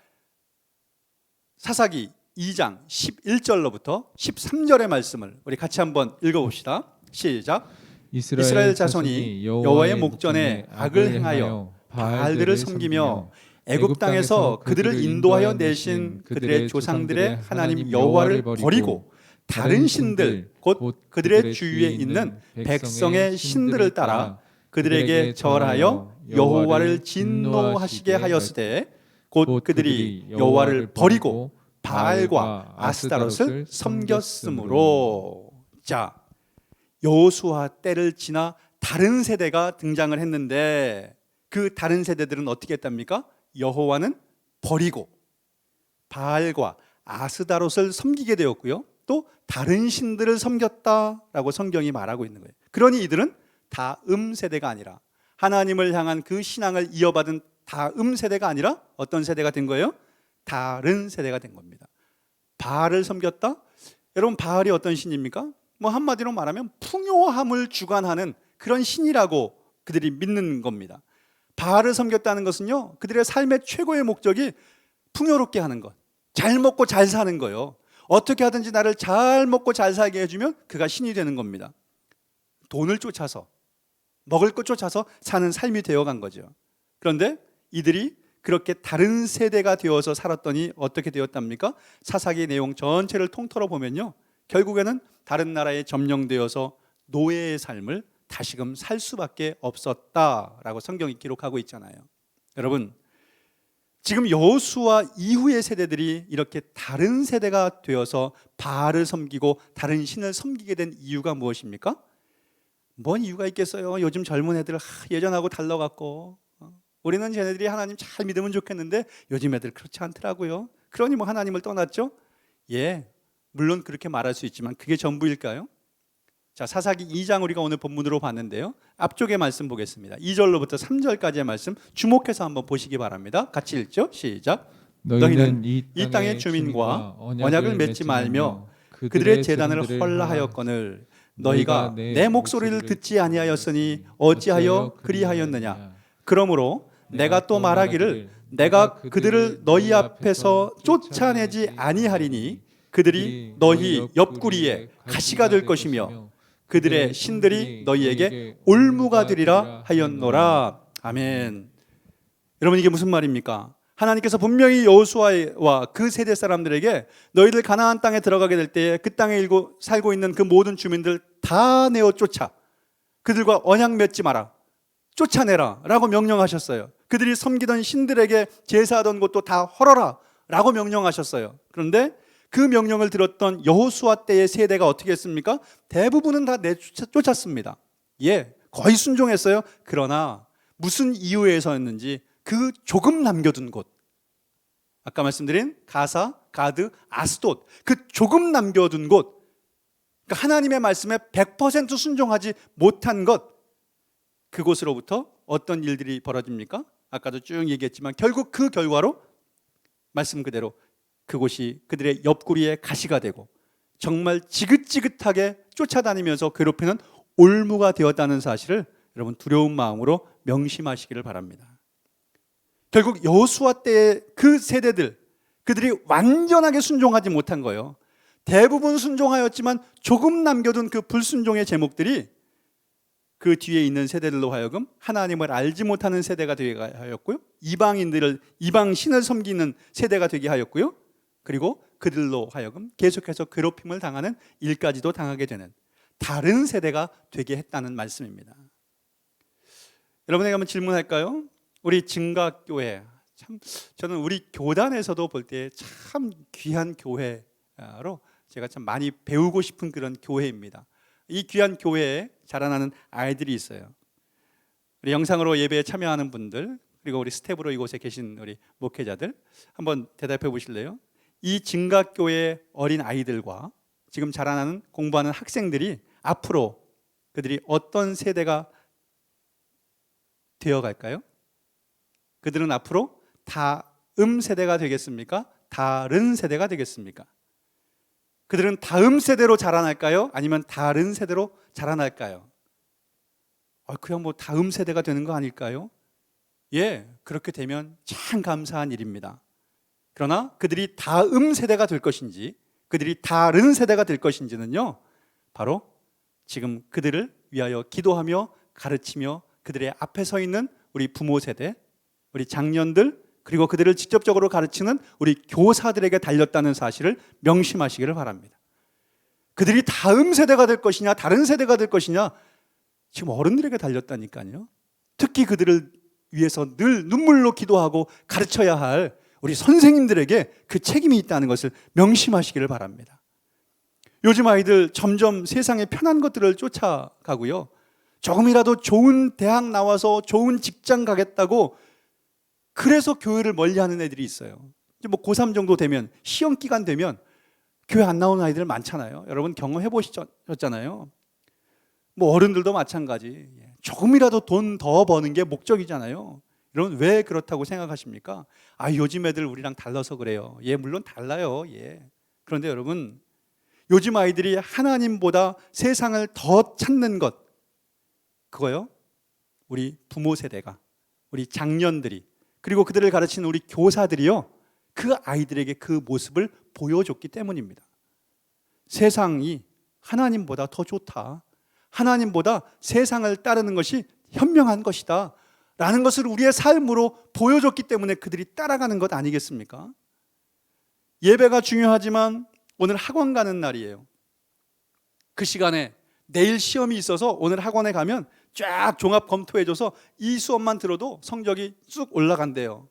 사사기 2장 11절로부터 13절의 말씀을 우리 같이 한번 읽어봅시다. 시작. 이스라엘 자손이 여호와의 목전에 악을 행하여 바알들을 섬기며 애굽 땅에서 그들을 인도하여 내신 그들의 조상들의 하나님 여호와를 버리고 다른 신들 곧 그들의 주위에 있는 백성의 신들을 따라 그들에게 절하여 여호와를 진노하시게 하였으되 곧 그들이 여호와를 버리고 바알과 아스타롯을 섬겼으므로. 자, 여호수아 때를 지나 다른 세대가 등장을 했는데 그 다른 세대들은 어떻게 했답니까? 여호와는 버리고 바알과 아스타롯을 섬기게 되었고요, 또 다른 신들을 섬겼다라고 성경이 말하고 있는 거예요. 그러니 이들은 다음 세대가 아니라 하나님을 향한 그 신앙을 이어받은 다음 세대가 아니라 어떤 세대가 된 거예요? 다른 세대가 된 겁니다. 바알을 섬겼다? 여러분, 바알이 어떤 신입니까? 뭐 한마디로 말하면 풍요함을 주관하는 그런 신이라고 그들이 믿는 겁니다. 바알을 섬겼다는 것은요, 그들의 삶의 최고의 목적이 풍요롭게 하는 것, 잘 먹고 잘 사는 거예요. 어떻게 하든지 나를 잘 먹고 잘 살게 해주면 그가 신이 되는 겁니다. 돈을 쫓아서, 먹을 것 쫓아서 사는 삶이 되어간 거죠. 그런데 이들이 그렇게 다른 세대가 되어서 살았더니 어떻게 되었답니까? 사사기 내용 전체를 통틀어 보면요, 결국에는 다른 나라에 점령되어서 노예의 삶을 다시금 살 수밖에 없었다라고 성경이 기록하고 있잖아요. 여러분, 지금 여호수아 이후의 세대들이 이렇게 다른 세대가 되어서 바알을 섬기고 다른 신을 섬기게 된 이유가 무엇입니까? 뭔 이유가 있겠어요? 요즘 젊은 애들 예전하고 달라갖고 우리는 쟤네들이 하나님 잘 믿으면 좋겠는데 요즘 애들 그렇지 않더라고요. 그러니 뭐 하나님을 떠났죠? 예, 물론 그렇게 말할 수 있지만 그게 전부일까요? 자, 사사기 2장 우리가 오늘 본문으로 봤는데요. 앞쪽의 말씀 보겠습니다. 2절로부터 3절까지의 말씀 주목해서 한번 보시기 바랍니다. 같이 읽죠. 시작. 너희는 이 땅의 주민과 언약을 맺지 말며 그들의 제단을 헐라하였거늘 너희가 내 목소리를 듣지 아니하였으니 어찌하여 그리하였느냐. 그러므로 내가 또 말하기를 내가 그들을 너희 앞에서 쫓아내지 아니하리니 그들이 너희 옆구리에 가시가 될 것이며 그들의 신들이 너희에게 올무가 되리라 하였노라. 아멘. 여러분, 이게 무슨 말입니까? 하나님께서 분명히 여호수아와 그 세대 사람들에게 너희들 가나안 땅에 들어가게 될 때에 그 땅에 살고 있는 그 모든 주민들 다 내어 쫓아 그들과 언약 맺지 마라, 쫓아내라 라고 명령하셨어요. 그들이 섬기던 신들에게 제사하던 곳도 다 헐어라 라고 명령하셨어요. 그런데 그 명령을 들었던 여호수아 때의 세대가 어떻게 했습니까? 대부분은 다 내쫓았습니다. 예, 거의 순종했어요. 그러나 무슨 이유에서였는지 그 조금 남겨둔 곳, 아까 말씀드린 가사, 가드, 아스돗, 그 조금 남겨둔 곳, 그러니까 하나님의 말씀에 100% 순종하지 못한 것, 그곳으로부터 어떤 일들이 벌어집니까? 아까도 쭉 얘기했지만 결국 그 결과로 말씀 그대로 그곳이 그들의 옆구리에 가시가 되고 정말 지긋지긋하게 쫓아다니면서 괴롭히는 올무가 되었다는 사실을 여러분 두려운 마음으로 명심하시기를 바랍니다. 결국 여호수아 때의 그 세대들, 그들이 완전하게 순종하지 못한 거예요. 대부분 순종하였지만 조금 남겨둔 그 불순종의 제목들이 그 뒤에 있는 세대들로 하여금 하나님을 알지 못하는 세대가 되게 하였고요, 이방 신을 섬기는 세대가 되게 하였고요, 그리고 그들로 하여금 계속해서 괴롭힘을 당하는 일까지도 당하게 되는 다른 세대가 되게 했다는 말씀입니다. 여러분에게 한번 질문할까요? 우리 증각교회, 참 저는 우리 교단에서도 볼 때 참 귀한 교회로 제가 참 많이 배우고 싶은 그런 교회입니다. 이 귀한 교회에 자라나는 아이들이 있어요. 우리 영상으로 예배에 참여하는 분들, 그리고 우리 스텝으로 이곳에 계신 우리 목회자들 한번 대답해 보실래요? 이 증각교회 어린 아이들과 지금 자라나는 공부하는 학생들이 앞으로 그들이 어떤 세대가 되어갈까요? 그들은 앞으로 다음 세대가 되겠습니까? 다른 세대가 되겠습니까? 그들은 다음 세대로 자라날까요? 아니면 다른 세대로 자라날까요? 그냥 뭐 다음 세대가 되는 거 아닐까요? 예, 그렇게 되면 참 감사한 일입니다. 그러나 그들이 다음 세대가 될 것인지 그들이 다른 세대가 될 것인지는요, 바로 지금 그들을 위하여 기도하며 가르치며 그들의 앞에 서 있는 우리 부모 세대, 우리 장년들, 그리고 그들을 직접적으로 가르치는 우리 교사들에게 달렸다는 사실을 명심하시기를 바랍니다. 그들이 다음 세대가 될 것이냐 다른 세대가 될 것이냐 지금 어른들에게 달렸다니까요. 특히 그들을 위해서 늘 눈물로 기도하고 가르쳐야 할 우리 선생님들에게 그 책임이 있다는 것을 명심하시기를 바랍니다. 요즘 아이들 점점 세상의 편한 것들을 쫓아가고요, 조금이라도 좋은 대학 나와서 좋은 직장 가겠다고 그래서 교회를 멀리하는 애들이 있어요. 이제 뭐 고3 정도 되면, 시험 기간 되면 교회 안 나오는 아이들 많잖아요. 여러분 경험해 보셨잖아요. 뭐 어른들도 마찬가지. 조금이라도 돈 더 버는 게 목적이잖아요. 여러분 왜 그렇다고 생각하십니까? 요즘 애들 우리랑 달라서 그래요. 예, 물론 달라요. 예. 그런데 여러분, 요즘 아이들이 하나님보다 세상을 더 찾는 것, 그거요, 우리 부모 세대가, 우리 장년들이, 그리고 그들을 가르치는 우리 교사들이요, 그 아이들에게 그 모습을 보여줬기 때문입니다. 세상이 하나님보다 더 좋다, 하나님보다 세상을 따르는 것이 현명한 것이다 라는 것을 우리의 삶으로 보여줬기 때문에 그들이 따라가는 것 아니겠습니까? 예배가 중요하지만 오늘 학원 가는 날이에요. 그 시간에 내일 시험이 있어서 오늘 학원에 가면 쫙 종합 검토해줘서 이 수업만 들어도 성적이 쑥 올라간대요.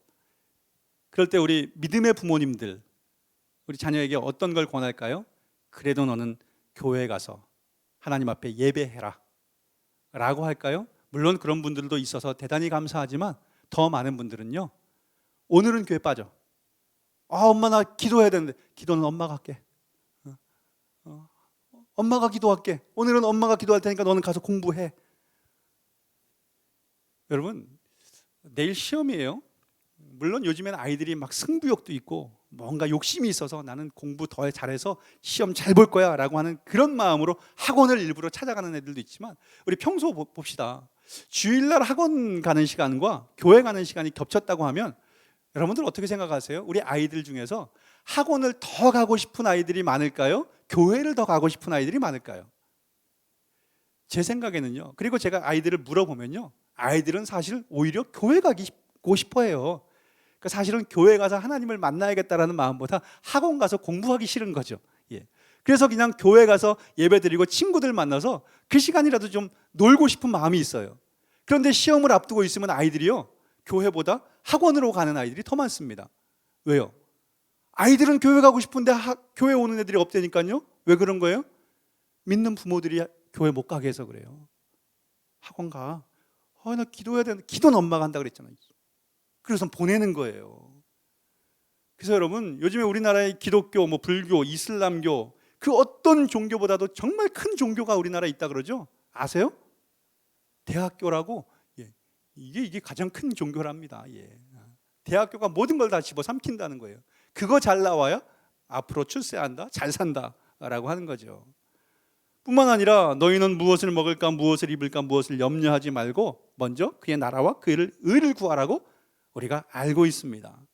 그럴 때 우리 믿음의 부모님들, 우리 자녀에게 어떤 걸 권할까요? 그래도 너는 교회에 가서 하나님 앞에 예배해라. 라고 할까요? 물론 그런 분들도 있어서 대단히 감사하지만 더 많은 분들은요, 오늘은 교회 빠져. 엄마 나 기도해야 되는데. 기도는 엄마가 할게. 엄마가 기도할게. 오늘은 엄마가 기도할 테니까 너는 가서 공부해. 여러분, 내일 시험이에요. 물론 요즘에는 아이들이 막 승부욕도 있고 뭔가 욕심이 있어서 나는 공부 더 잘해서 시험 잘 볼 거야 라고 하는 그런 마음으로 학원을 일부러 찾아가는 애들도 있지만, 우리 평소 봅시다. 주일날 학원 가는 시간과 교회 가는 시간이 겹쳤다고 하면 여러분들 어떻게 생각하세요? 우리 아이들 중에서 학원을 더 가고 싶은 아이들이 많을까요? 교회를 더 가고 싶은 아이들이 많을까요? 제 생각에는요. 그리고 제가 아이들을 물어보면요, 아이들은 사실 오히려 교회 가고 싶어 해요. 그러니까 사실은 교회 가서 하나님을 만나야겠다라는 마음보다 학원 가서 공부하기 싫은 거죠. 예. 그래서 그냥 교회 가서 예배 드리고 친구들 만나서 그 시간이라도 좀 놀고 싶은 마음이 있어요. 그런데 시험을 앞두고 있으면 아이들이요, 교회보다 학원으로 가는 아이들이 더 많습니다. 왜요? 아이들은 교회 가고 싶은데 교회 오는 애들이 없다니까요. 왜 그런 거예요? 믿는 부모들이 교회 못 가게 해서 그래요. 학원 가. 나 기도해야 되는데. 기도는 엄마가 한다 그랬잖아요. 그래서 보내는 거예요. 그래서 여러분, 요즘에 우리나라의 기독교, 불교, 이슬람교, 그 어떤 종교보다도 정말 큰 종교가 우리나라에 있다 그러죠? 아세요? 대학교라고. 예. 이게 가장 큰 종교랍니다. 예. 대학교가 모든 걸 다 집어삼킨다는 거예요. 그거 잘 나와야 앞으로 출세한다, 잘 산다 라고 하는 거죠. 뿐만 아니라 너희는 무엇을 먹을까, 무엇을 입을까, 무엇을 염려하지 말고 먼저 그의 나라와 그의 의를 구하라고 우리가 알고 있습니다.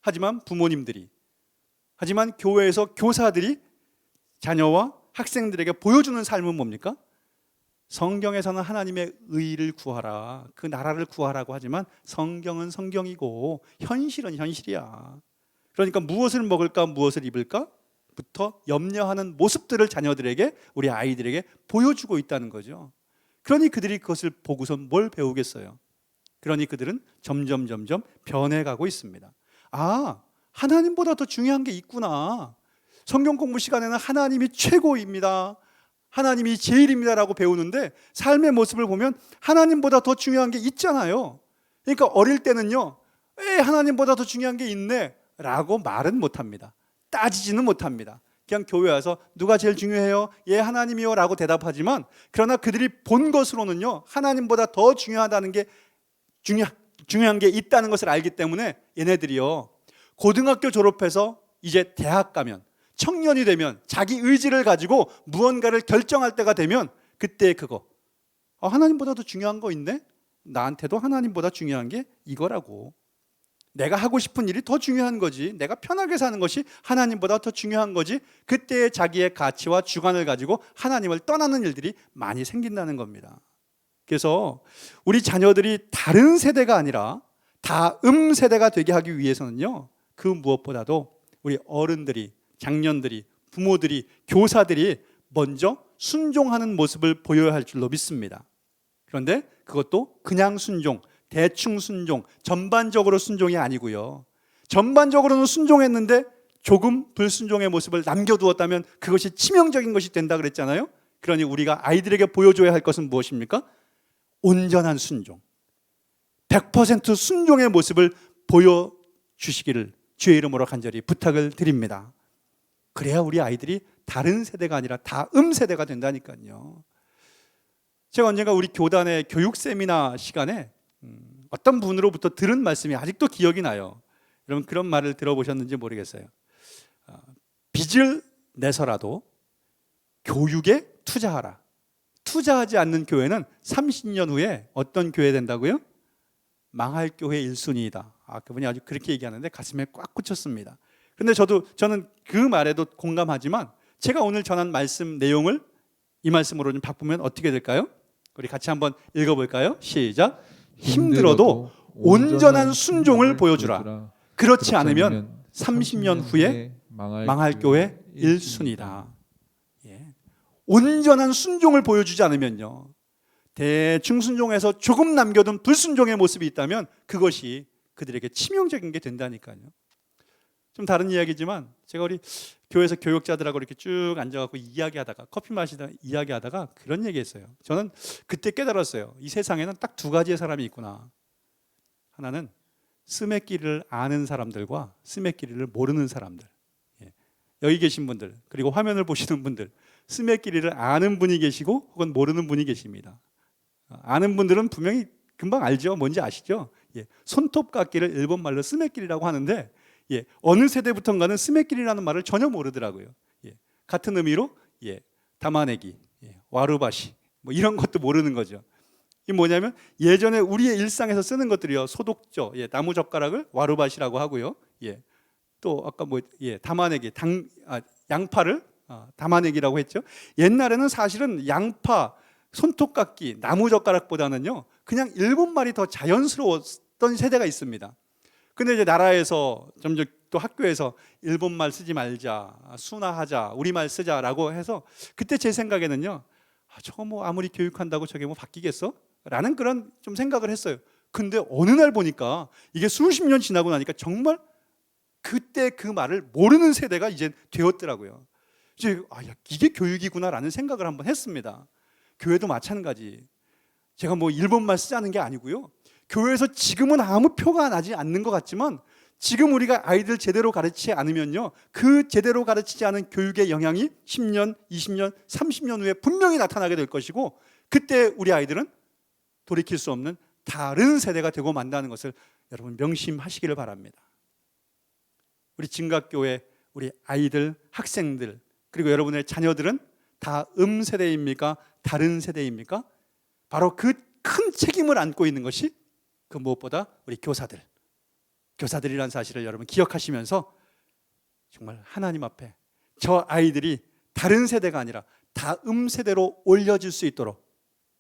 하지만 부모님들이, 하지만 교회에서 교사들이 자녀와 학생들에게 보여주는 삶은 뭡니까? 성경에서는 하나님의 의를 구하라, 그 나라를 구하라고 하지만 성경은 성경이고 현실은 현실이야. 그러니까 무엇을 먹을까, 무엇을 입을까 부터 염려하는 모습들을 자녀들에게, 우리 아이들에게 보여주고 있다는 거죠. 그러니 그들이 그것을 보고선 뭘 배우겠어요? 그러니 그들은 점점 변해가고 있습니다. 하나님보다 더 중요한 게 있구나. 성경 공부 시간에는 하나님이 최고입니다, 하나님이 제일입니다라고 배우는데 삶의 모습을 보면 하나님보다 더 중요한 게 있잖아요. 그러니까 어릴 때는요, 하나님보다 더 중요한 게 있네 라고 말은 못합니다. 따지지는 못합니다. 그냥 교회 와서 누가 제일 중요해요? 예, 하나님이요 라고 대답하지만, 그러나 그들이 본 것으로는요, 하나님보다 더 중요하다는 게 중요한 게 있다는 것을 알기 때문에 얘네들이요, 고등학교 졸업해서 이제 대학 가면, 청년이 되면, 자기 의지를 가지고 무언가를 결정할 때가 되면 그때 그거, 하나님보다 더 중요한 거 있네? 나한테도 하나님보다 중요한 게 이거라고. 내가 하고 싶은 일이 더 중요한 거지, 내가 편하게 사는 것이 하나님보다 더 중요한 거지. 그때 자기의 가치와 주관을 가지고 하나님을 떠나는 일들이 많이 생긴다는 겁니다. 그래서 우리 자녀들이 다른 세대가 아니라 다음 세대가 되게 하기 위해서는요, 그 무엇보다도 우리 어른들이, 장년들이, 부모들이, 교사들이 먼저 순종하는 모습을 보여야 할 줄로 믿습니다. 그런데 그것도 그냥 순종, 대충 순종, 전반적으로 순종이 아니고요, 전반적으로는 순종했는데 조금 불순종의 모습을 남겨두었다면 그것이 치명적인 것이 된다 그랬잖아요. 그러니 우리가 아이들에게 보여줘야 할 것은 무엇입니까? 온전한 순종, 100% 순종의 모습을 보여주시기를 주의 이름으로 간절히 부탁을 드립니다. 그래야 우리 아이들이 다른 세대가 아니라 다음 세대가 된다니까요. 제가 언젠가 우리 교단의 교육 세미나 시간에 어떤 분으로부터 들은 말씀이 아직도 기억이 나요. 여러분 그런 말을 들어보셨는지 모르겠어요. 빚을 내서라도 교육에 투자하라. 투자하지 않는 교회는 30년 후에 어떤 교회 된다고요? 망할 교회 1순위이다. 그분이 아주 그렇게 얘기하는데 가슴에 꽉 꽂혔습니다. 그런데 저는 그 말에도 공감하지만 제가 오늘 전한 말씀 내용을 이 말씀으로 좀 바꾸면 어떻게 될까요? 우리 같이 한번 읽어볼까요? 시작. 힘들어도 온전한 순종을 보여주라. 그렇지 않으면 30년 후에 망할 교회 1순위다. 온전한 순종을 보여주지 않으면요, 대충 순종해서 조금 남겨둔 불순종의 모습이 있다면 그것이 그들에게 치명적인 게 된다니까요. 좀 다른 이야기지만 제가 우리 교회에서 교육자들하고 이렇게 쭉 앉아갖고 이야기하다가 커피 마시다 이야기하다가 그런 얘기했어요. 저는 그때 깨달았어요. 이 세상에는 딱 두 가지의 사람이 있구나. 하나는 스매끼리를 아는 사람들과 스매끼리를 모르는 사람들. 예. 여기 계신 분들 그리고 화면을 보시는 분들 스매끼리를 아는 분이 계시고 혹은 모르는 분이 계십니다. 아는 분들은 분명히 금방 알죠. 뭔지 아시죠? 예. 손톱깎이를 일본 말로 스매끼리라고 하는데 예. 어느 세대부터인가는 스매끼리라는 말을 전혀 모르더라고요. 예. 같은 의미로 예. 담아내기, 예. 와루바시 뭐 이런 것도 모르는 거죠. 이 뭐냐면 예전에 우리의 일상에서 쓰는 것들이요. 소독조, 예. 나무 젓가락을 와루바시라고 하고요. 예. 또 아까 뭐 예. 담아내기, 양파를 담아내기라고 했죠. 옛날에는 사실은 양파, 손톱깎이, 나무 젓가락보다는요. 그냥 일본 말이 더 자연스러웠던 세대가 있습니다. 근데 이제 나라에서 점점 또 학교에서 일본 말 쓰지 말자, 순화하자, 우리말 쓰자라고 해서 그때 제 생각에는요. 저거 뭐 아무리 교육한다고 저게 뭐 바뀌겠어? 라는 그런 좀 생각을 했어요. 근데 어느 날 보니까 이게 수십 년 지나고 나니까 정말 그때 그 말을 모르는 세대가 이제 되었더라고요. 이제 야, 이게 교육이구나라는 생각을 한번 했습니다. 교회도 마찬가지. 제가 뭐 일본말 쓰자는 게 아니고요. 교회에서 지금은 아무 표가 나지 않는 것 같지만 지금 우리가 아이들 제대로 가르치지 않으면요. 그 제대로 가르치지 않은 교육의 영향이 10년, 20년, 30년 후에 분명히 나타나게 될 것이고 그때 우리 아이들은 돌이킬 수 없는 다른 세대가 되고 만다는 것을 여러분 명심하시기를 바랍니다. 우리 진각교회, 우리 아이들, 학생들 그리고 여러분의 자녀들은 다 세대입니까? 다른 세대입니까? 바로 그 큰 책임을 안고 있는 것이 그 무엇보다 우리 교사들이라는 사실을 여러분 기억하시면서 정말 하나님 앞에 저 아이들이 다른 세대가 아니라 다음 세대로 올려질 수 있도록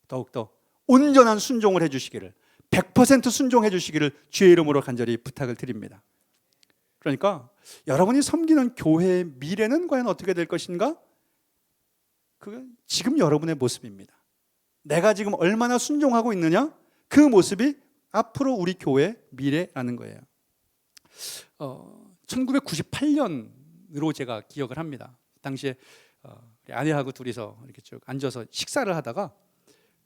더욱더 온전한 순종을 해주시기를 100% 순종해 주시기를 주의 이름으로 간절히 부탁을 드립니다. 그러니까 여러분이 섬기는 교회의 미래는 과연 어떻게 될 것인가? 그건 지금 여러분의 모습입니다. 내가 지금 얼마나 순종하고 있느냐? 그 모습이 앞으로 우리 교회의 미래라는 거예요. 1998년으로 제가 기억을 합니다. 당시에 아내하고 둘이서 이렇게 쭉 앉아서 식사를 하다가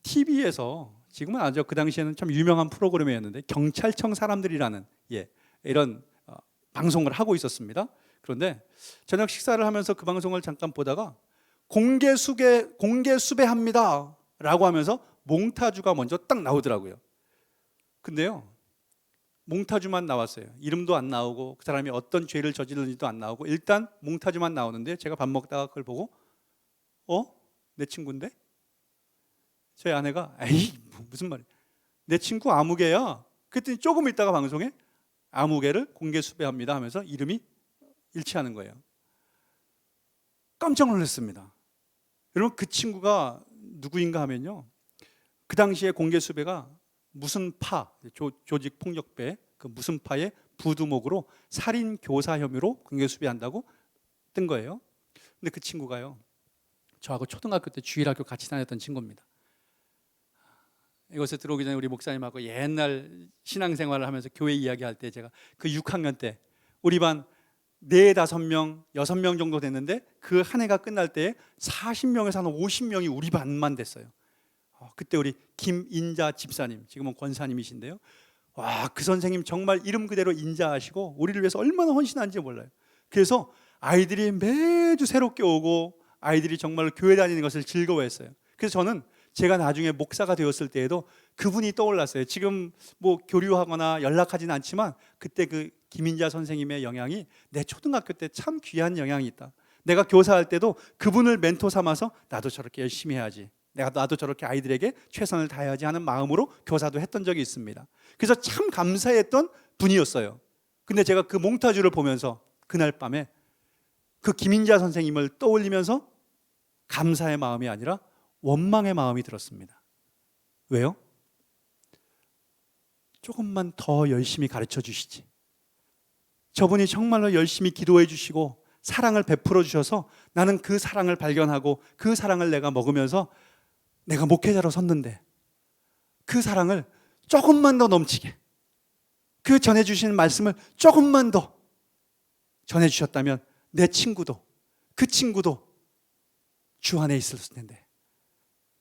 TV에서 지금은 아니죠. 그 당시에는 참 유명한 프로그램이었는데 경찰청 사람들이라는 이런 방송을 하고 있었습니다. 그런데 저녁 식사를 하면서 그 방송을 잠깐 보다가 공개 수배합니다 라고 하면서 몽타주가 먼저 딱 나오더라고요. 근데요, 몽타주만 나왔어요. 이름도 안 나오고 그 사람이 어떤 죄를 저질렀는지도 안 나오고 일단 몽타주만 나오는데 제가 밥 먹다가 그걸 보고 내 친구인데? 저희 아내가 에이 무슨 말이야, 내 친구 아무개야. 그랬더니 조금 있다가 방송에 아무개를 공개 수배합니다 하면서 이름이 일치하는 거예요. 깜짝 놀랐습니다. 여러분, 그 친구가 누구인가 하면요, 그 당시에 공개 수배가 무슨 파, 조직 폭력배 그 무슨 파의 부두목으로 살인 교사 혐의로 공개 수배한다고 뜬 거예요. 근데 그 친구가요, 저하고 초등학교 때 주일학교 같이 다녔던 친구입니다. 이곳에 들어오기 전에 우리 목사님하고 옛날 신앙생활을 하면서 교회 이야기할 때 제가 그 6학년 때 우리 반 4, 5명, 6명 정도 됐는데 그 한 해가 끝날 때 40명에서 한 50명이 우리 반만 됐어요. 그때 우리 김인자 집사님, 지금은 권사님이신데요. 와, 그 선생님 정말 이름 그대로 인자하시고 우리를 위해서 얼마나 헌신한지 몰라요. 그래서 아이들이 매주 새롭게 오고 아이들이 정말 교회 다니는 것을 즐거워했어요. 그래서 저는 제가 나중에 목사가 되었을 때에도 그분이 떠올랐어요. 지금 뭐 교류하거나 연락하지는 않지만 그때 그 김인자 선생님의 영향이 내 초등학교 때 참 귀한 영향이 있다. 내가 교사할 때도 그분을 멘토 삼아서 나도 저렇게 열심히 해야지, 나도 저렇게 아이들에게 최선을 다해야지 하는 마음으로 교사도 했던 적이 있습니다. 그래서 참 감사했던 분이었어요. 근데 제가 그 몽타주를 보면서 그날 밤에 그 김인자 선생님을 떠올리면서 감사의 마음이 아니라 원망의 마음이 들었습니다. 왜요? 조금만 더 열심히 가르쳐 주시지. 저분이 정말로 열심히 기도해 주시고 사랑을 베풀어 주셔서 나는 그 사랑을 발견하고 그 사랑을 내가 먹으면서 내가 목회자로 섰는데 그 사랑을 조금만 더 넘치게, 그 전해주시는 말씀을 조금만 더 전해주셨다면 내 친구도 그 친구도 주 안에 있었을 텐데,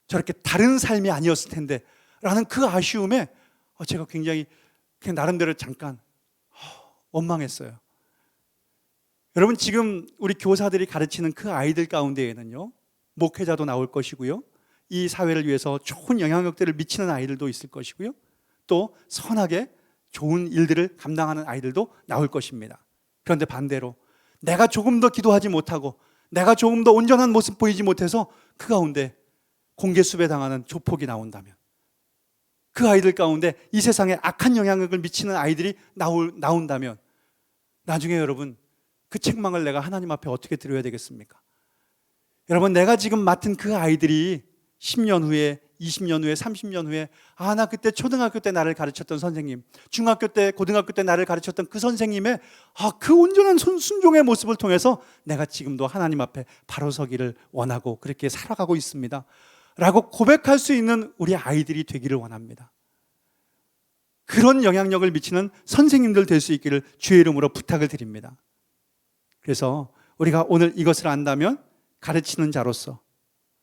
저렇게 다른 삶이 아니었을 텐데 라는 그 아쉬움에 제가 굉장히 그냥 나름대로 잠깐 원망했어요. 여러분, 지금 우리 교사들이 가르치는 그 아이들 가운데에는요, 목회자도 나올 것이고요, 이 사회를 위해서 좋은 영향력들을 미치는 아이들도 있을 것이고요, 또 선하게 좋은 일들을 감당하는 아이들도 나올 것입니다. 그런데 반대로 내가 조금 더 기도하지 못하고 내가 조금 더 온전한 모습 보이지 못해서 그 가운데 공개 수배당하는 조폭이 나온다면, 그 아이들 가운데 이 세상에 악한 영향력을 미치는 아이들이 나온다면, 나중에 여러분 그 책망을 내가 하나님 앞에 어떻게 드려야 되겠습니까? 여러분, 내가 지금 맡은 그 아이들이 10년 후에, 20년 후에, 30년 후에 나 그때 초등학교 때 나를 가르쳤던 선생님, 중학교 때, 고등학교 때 나를 가르쳤던 그 선생님의 그 온전한 순종의 모습을 통해서 내가 지금도 하나님 앞에 바로 서기를 원하고 그렇게 살아가고 있습니다 라고 고백할 수 있는 우리 아이들이 되기를 원합니다. 그런 영향력을 미치는 선생님들 될 수 있기를 주의 이름으로 부탁을 드립니다. 그래서 우리가 오늘 이것을 안다면 가르치는 자로서,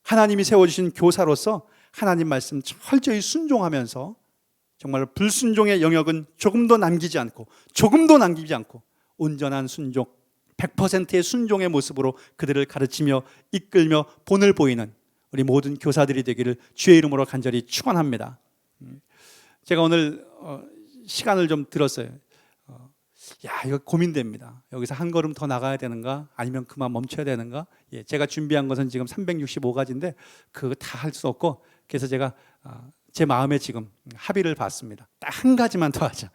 하나님이 세워주신 교사로서 하나님 말씀 철저히 순종하면서 정말 불순종의 영역은 조금도 남기지 않고 온전한 순종, 100%의 순종의 모습으로 그들을 가르치며 이끌며 본을 보이는 우리 모든 교사들이 되기를 주의 이름으로 간절히 축원합니다. 제가 오늘 시간을 좀 들었어요. 이거 고민됩니다. 여기서 한 걸음 더 나가야 되는가, 아니면 그만 멈춰야 되는가? 제가 준비한 것은 지금 365가지인데 그거 다 할 수 없고, 그래서 제가 제 마음에 지금 합의를 봤습니다. 딱 한 가지만 더 하자.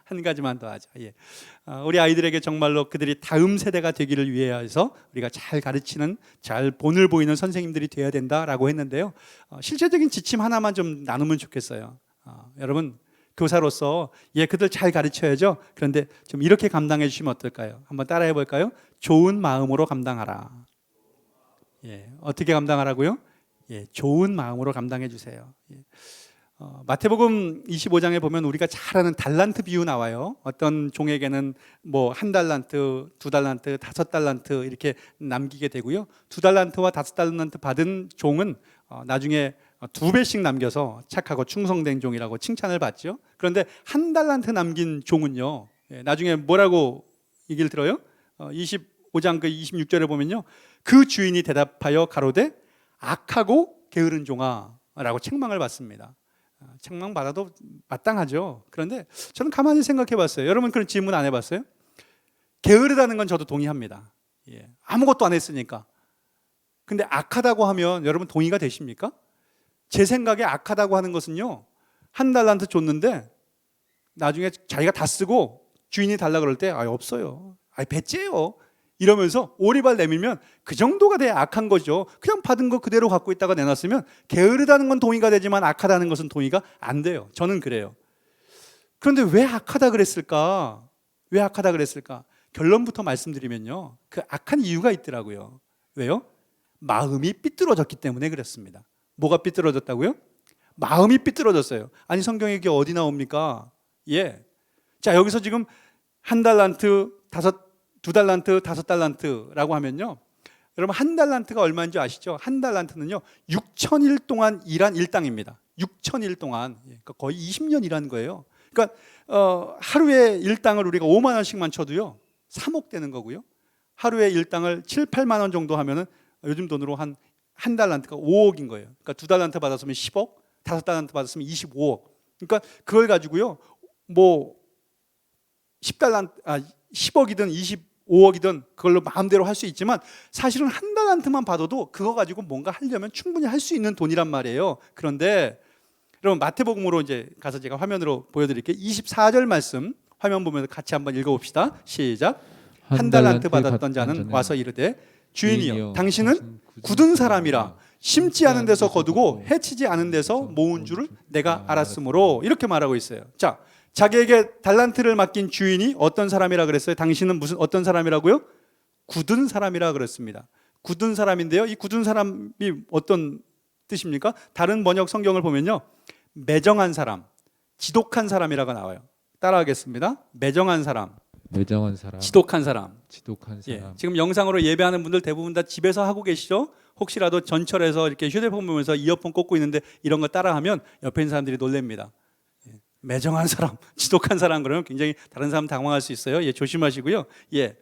우리 아이들에게 정말로 그들이 다음 세대가 되기를 위해서 우리가 잘 가르치는, 잘 본을 보이는 선생님들이 되어야 된다라고 했는데요, 실제적인 지침 하나만 좀 나누면 좋겠어요. 여러분, 교사로서 그들 잘 가르쳐야죠. 그런데 좀 이렇게 감당해 주시면 어떨까요? 한번 따라해 볼까요? 좋은 마음으로 감당하라. 어떻게 감당하라고요? 좋은 마음으로 감당해 주세요. 마태복음 25장에 보면 우리가 잘 아는 달란트 비유 나와요. 어떤 종에게는 뭐 1달란트, 2달란트, 5달란트 이렇게 남기게 되고요, 2달란트와 5달란트 받은 종은 나중에 2배씩 남겨서 착하고 충성된 종이라고 칭찬을 받죠. 그런데 1달란트 남긴 종은요, 나중에 뭐라고 얘기를 들어요? 25장 그 26절에 보면요, 그 주인이 대답하여 가로되 악하고 게으른 종아 라고 책망을 받습니다. 책망받아도 마땅하죠. 그런데 저는 가만히 생각해 봤어요. 여러분, 그런 질문 안 해봤어요? 게으르다는 건 저도 동의합니다. 아무것도 안 했으니까. 근데 악하다고 하면 여러분 동의가 되십니까? 제 생각에 악하다고 하는 것은요, 1달란트 줬는데 나중에 자기가 다 쓰고 주인이 달라 그럴 때 없어요, 배째요 이러면서 오리발 내밀면 그 정도가 돼야 악한 거죠. 그냥 받은 거 그대로 갖고 있다가 내놨으면 게으르다는 건 동의가 되지만 악하다는 것은 동의가 안 돼요. 저는 그래요. 그런데 왜 악하다 그랬을까? 결론부터 말씀드리면요, 그 악한 이유가 있더라고요. 왜요? 마음이 삐뚤어졌기 때문에 그랬습니다. 뭐가 삐뚤어졌다고요? 마음이 삐뚤어졌어요. 아니, 성경에 이게 어디 나옵니까? 자, 여기서 지금 1달란트, 2달란트, 5달란트라고 하면요, 여러분 1달란트가 얼마인 줄 아시죠? 1달란트는요 6,000일 동안 일한 일당입니다. 6,000일 동안, 그러니까 거의 20년 일한 거예요. 그러니까 하루에 일당을 우리가 5만 원씩만 쳐도요 3억 되는 거고요, 하루에 일당을 7, 8만 원 정도 하면은 요즘 돈으로 한 달란트가 5억인 거예요. 그러니까 2달란트 받았으면 10억, 5달란트 받았으면 25억. 그러니까 그걸 가지고요, 뭐 10억이든 25억이든 그걸로 마음대로 할 수 있지만, 사실은 1달란트만 받아도 그거 가지고 뭔가 하려면 충분히 할 수 있는 돈이란 말이에요. 그런데 여러분, 마태복음으로 이제 가서 제가 화면으로 보여드릴게요. 24절 말씀 화면 보면서 같이 한번 읽어봅시다. 시작. 1달란트 받았던 자는 와서 이르되 주인이여, 당신은 굳은 사람이라 심지 않은 데서 거두고 해치지 않은 데서 모은 줄을 내가 알았으므로, 이렇게 말하고 있어요. 자, 자기에게 달란트를 맡긴 주인이 어떤 사람이라 그랬어요? 당신은 어떤 사람이라고요? 굳은 사람이라 그랬습니다. 굳은 사람인데요, 이 굳은 사람이 어떤 뜻입니까? 다른 번역 성경을 보면요, 매정한 사람, 지독한 사람이라고 나와요. 따라하겠습니다. 매정한 사람. 매정한 사람, 지독한 사람. 지독한 예, 사람. 지금 영상으로 예배하는 분들 대부분 다 집에서 하고 계시죠? 혹시라도 전철에서 이렇게 휴대폰 보면서 이어폰 꽂고 있는데 이런 거 따라하면 옆에 있는 사람들이 놀랍니다. 예, 매정한 사람, 지독한 사람 그러면 굉장히 다른 사람 당황할 수 있어요. 예, 조심하시고요. 예,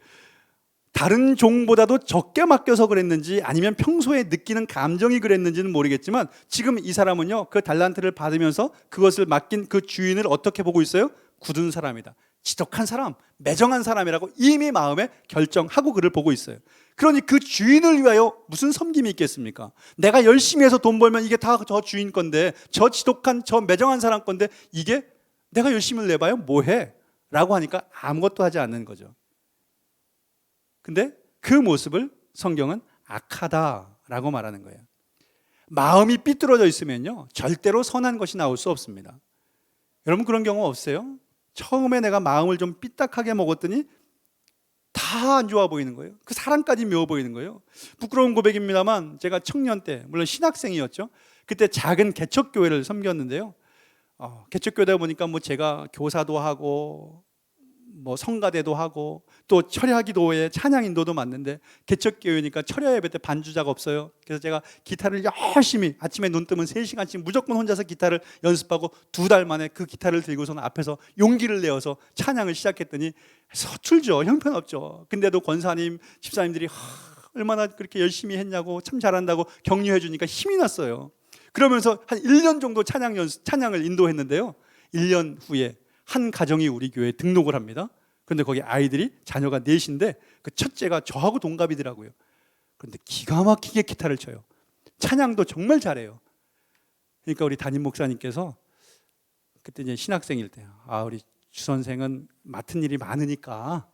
다른 종보다도 적게 맡겨서 그랬는지 아니면 평소에 느끼는 감정이 그랬는지는 모르겠지만 지금 이 사람은요, 그 달란트를 받으면서 그것을 맡긴 그 주인을 어떻게 보고 있어요? 굳은 사람이다, 지독한 사람, 매정한 사람이라고 이미 마음에 결정하고 그를 보고 있어요. 그러니 그 주인을 위하여 무슨 섬김이 있겠습니까? 내가 열심히 해서 돈 벌면 이게 다 저 주인 건데, 저 지독한 저 매정한 사람 건데 이게 내가 열심히 내봐요? 뭐해? 라고 하니까 아무것도 하지 않는 거죠. 근데 그 모습을 성경은 악하다라고 말하는 거예요. 마음이 삐뚤어져 있으면요, 절대로 선한 것이 나올 수 없습니다. 여러분 그런 경우 없어요? 처음에 내가 마음을 좀 삐딱하게 먹었더니 다 안 좋아 보이는 거예요. 그 사람까지 미워 보이는 거예요. 부끄러운 고백입니다만 제가 청년 때, 물론 신학생이었죠, 그때 작은 개척교회를 섬겼는데요, 개척교회다 보니까 뭐 제가 교사도 하고 뭐 성가대도 하고 또 철야기도회 찬양 인도도 맡는데, 개척교회니까 철야 예배 때 반주자가 없어요. 그래서 제가 기타를 열심히 아침에 눈 뜨면 3시간씩 무조건 혼자서 기타를 연습하고 2달 만에 그 기타를 들고서는 앞에서 용기를 내어서 찬양을 시작했더니 서툴죠. 형편없죠. 근데도 권사님, 집사님들이 얼마나 그렇게 열심히 했냐고, 참 잘한다고 격려해 주니까 힘이 났어요. 그러면서 한 1년 정도 찬양을 인도했는데요, 1년 후에 한 가정이 우리 교회에 등록을 합니다. 그런데 거기 아이들이, 자녀가 넷인데 그 첫째가 저하고 동갑이더라고요. 그런데 기가 막히게 기타를 쳐요. 찬양도 정말 잘해요. 그러니까 우리 담임 목사님께서 그때 이제 신학생일 때, 우리 주 선생은 맡은 일이 많으니까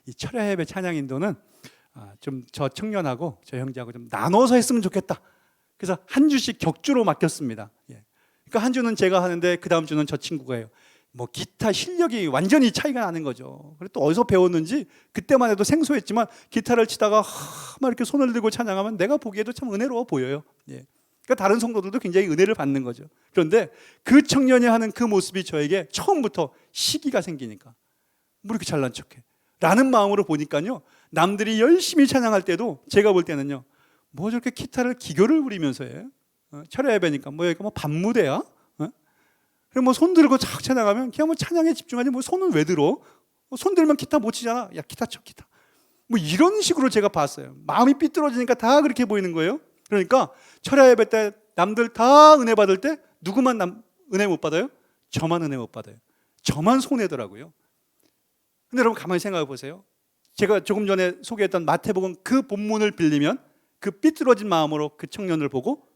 이 철야 예배 찬양 인도는 좀 저 청년하고 저 형제하고 좀 나눠서 했으면 좋겠다. 그래서 한 주씩 격주로 맡겼습니다. 예. 그러니까 한 주는 제가 하는데 그 다음 주는 저 친구가 해요. 뭐 기타 실력이 완전히 차이가 나는 거죠. 그리고 또 어디서 배웠는지 그때만 해도 생소했지만 기타를 치다가 막 이렇게 손을 들고 찬양하면 내가 보기에도 참 은혜로워 보여요. 예. 그러니까 다른 성도들도 굉장히 은혜를 받는 거죠. 그런데 그 청년이 하는 그 모습이 저에게 처음부터 시기가 생기니까 뭐 이렇게 잘난 척해 라는 마음으로 보니까요, 남들이 열심히 찬양할 때도 제가 볼 때는요, 뭐 저렇게 기타를 기교를 부리면서 해? 철야 예배니까 뭐 여기가 뭐 밤무대야? 그리고 뭐 손 들고 착 찬양하면 그냥 뭐 찬양에 집중하지 뭐 손은 왜 들어? 손 들면 기타 못 치잖아. 야 기타 쳐, 기타. 뭐 이런 식으로 제가 봤어요. 마음이 삐뚤어지니까 다 그렇게 보이는 거예요. 그러니까 철야 예배 때 남들 다 은혜 받을 때 누구만 은혜 못 받아요? 저만 은혜 못 받아요. 저만 손해더라고요. 근데 여러분 가만히 생각해 보세요. 제가 조금 전에 소개했던 마태복음 그 본문을 빌리면 그 삐뚤어진 마음으로 그 청년을 보고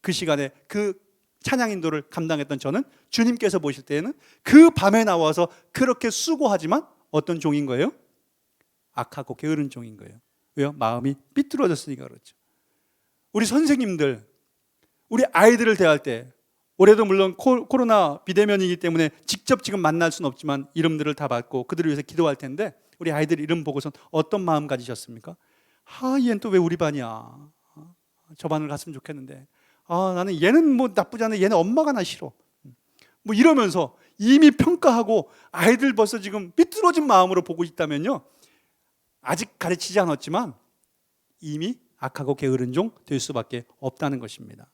그 시간에 그 찬양 인도를 감당했던 저는 주님께서 보실 때에는 그 밤에 나와서 그렇게 수고하지만 어떤 종인 거예요? 악하고 게으른 종인 거예요. 왜요? 마음이 삐뚤어졌으니까 그렇죠. 우리 선생님들, 우리 아이들을 대할 때, 올해도 물론 코로나 비대면이기 때문에 직접 지금 만날 수는 없지만 이름들을 다 받고 그들을 위해서 기도할 텐데, 우리 아이들 이름 보고선 어떤 마음 가지셨습니까? 얘는 또 왜 우리 반이야? 저 반을 갔으면 좋겠는데, 나는 얘는 뭐 나쁘지 않아, 얘는 엄마가 나 싫어, 뭐 이러면서 이미 평가하고 아이들 벌써 지금 삐뚤어진 마음으로 보고 있다면요, 아직 가르치지 않았지만 이미 악하고 게으른 종 될 수밖에 없다는 것입니다.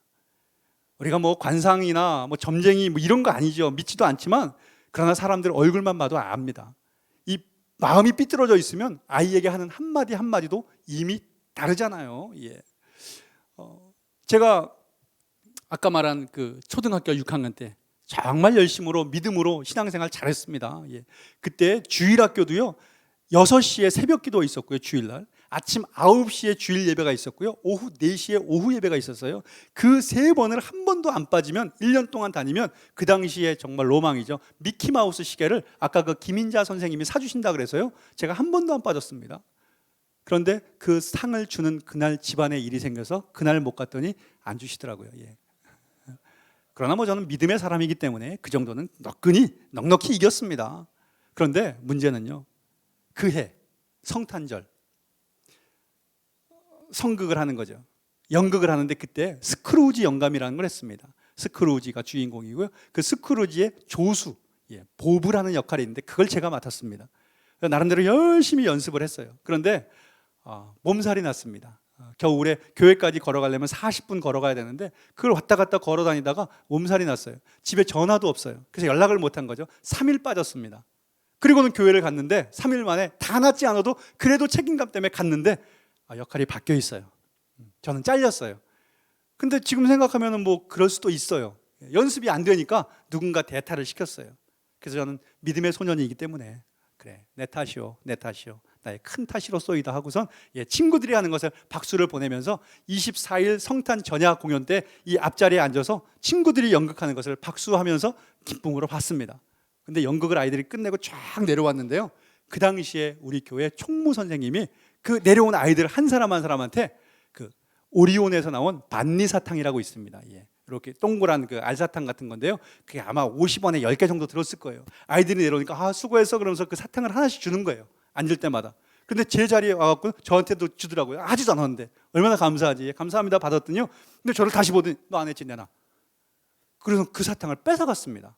우리가 뭐 관상이나 뭐 점쟁이 뭐 이런 거 아니죠. 믿지도 않지만 그러나 사람들 얼굴만 봐도 압니다. 이 마음이 삐뚤어져 있으면 아이에게 하는 한마디 한마디도 이미 다르잖아요. 예. 제가 아까 말한 그 초등학교 6학년 때 정말 열심으로 믿음으로 신앙생활 잘했습니다. 예. 그때 주일학교도요, 6시에 새벽 기도 있었고요, 주일날. 아침 9시에 주일 예배가 있었고요, 오후 4시에 오후 예배가 있었어요. 그 3번을 한 번도 안 빠지면 1년 동안 다니면 그 당시에 정말 로망이죠. 미키마우스 시계를 아까 그 김인자 선생님이 사주신다 그래서요, 제가 한 번도 안 빠졌습니다. 그런데 그 상을 주는 그날 집안에 일이 생겨서 그날 못 갔더니 안 주시더라고요. 예. 그러나 뭐 저는 믿음의 사람이기 때문에 그 정도는 넉넉히 이겼습니다. 그런데 문제는요, 그해 성탄절 성극을 하는 거죠. 연극을 하는데 그때 스크루지 영감이라는 걸 했습니다. 스크루지가 주인공이고요, 그 스크루지의 조수, 보부라는 역할이 있는데 그걸 제가 맡았습니다. 나름대로 열심히 연습을 했어요. 그런데 몸살이 났습니다. 겨울에 교회까지 걸어가려면 40분 걸어가야 되는데 그걸 왔다 갔다 걸어 다니다가 몸살이 났어요. 집에 전화도 없어요. 그래서 연락을 못한 거죠. 3일 빠졌습니다. 그리고는 교회를 갔는데 3일 만에 다 낫지 않아도 그래도 책임감 때문에 갔는데 역할이 바뀌어 있어요. 저는 잘렸어요. 근데 지금 생각하면 뭐 그럴 수도 있어요. 연습이 안 되니까 누군가 대타를 시켰어요. 그래서 저는 믿음의 소년이기 때문에 그래, 내 탓이오, 내 탓이오, 나의 큰 탓이로소이다 하고선 친구들이 하는 것을 박수를 보내면서 24일 성탄 전야 공연 때 이 앞자리에 앉아서 친구들이 연극하는 것을 박수하면서 기쁨으로 봤습니다. 근데 연극을 아이들이 끝내고 쫙 내려왔는데요, 그 당시에 우리 교회 총무 선생님이 그 내려온 아이들 한 사람 한 사람한테 그 오리온에서 나온 반리사탕이라고 있습니다. 이렇게 동그란 그 알사탕 같은 건데요, 그게 아마 50원에 10개 정도 들었을 거예요. 아이들이 내려오니까 수고했어 그러면서 그 사탕을 하나씩 주는 거예요, 앉을 때마다. 근데 제 자리에 와갖고 저한테도 주더라고요. 하지도 않았는데 얼마나 감사하지. 감사합니다 받았더니요, 근데 저를 다시 보더니 너 안 했지 내놔. 그래서 그 사탕을 뺏어갔습니다.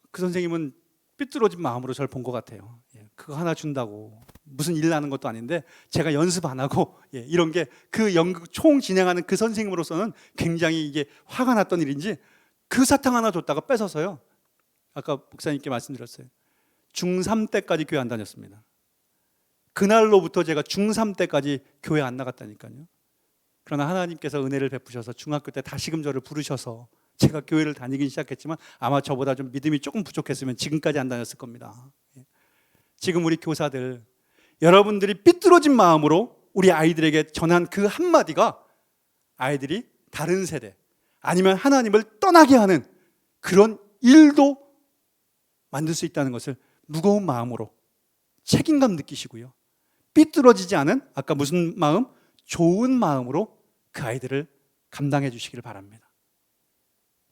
그 선생님은 삐뚤어진 마음으로 저를 본 것 같아요. 그거 하나 준다고 무슨 일 나는 것도 아닌데 제가 연습 안 하고 이런 게 그 연극 총 진행하는 그 선생님으로서는 굉장히 이게 화가 났던 일인지 그 사탕 하나 줬다가 뺏어서요, 아까 목사님께 말씀드렸어요, 중3 때까지 교회 안 다녔습니다. 그날로부터 제가 중3 때까지 교회 안 나갔다니까요. 그러나 하나님께서 은혜를 베푸셔서 중학교 때 다시금 저를 부르셔서 제가 교회를 다니긴 시작했지만 아마 저보다 좀 믿음이 조금 부족했으면 지금까지 안 다녔을 겁니다. 지금 우리 교사들, 여러분들이 삐뚤어진 마음으로 우리 아이들에게 전한 그 한마디가 아이들이 다른 세대 아니면 하나님을 떠나게 하는 그런 일도 만들 수 있다는 것을 무거운 마음으로 책임감 느끼시고요, 삐뚤어지지 않은 아까 무슨 마음? 좋은 마음으로 그 아이들을 감당해 주시기를 바랍니다.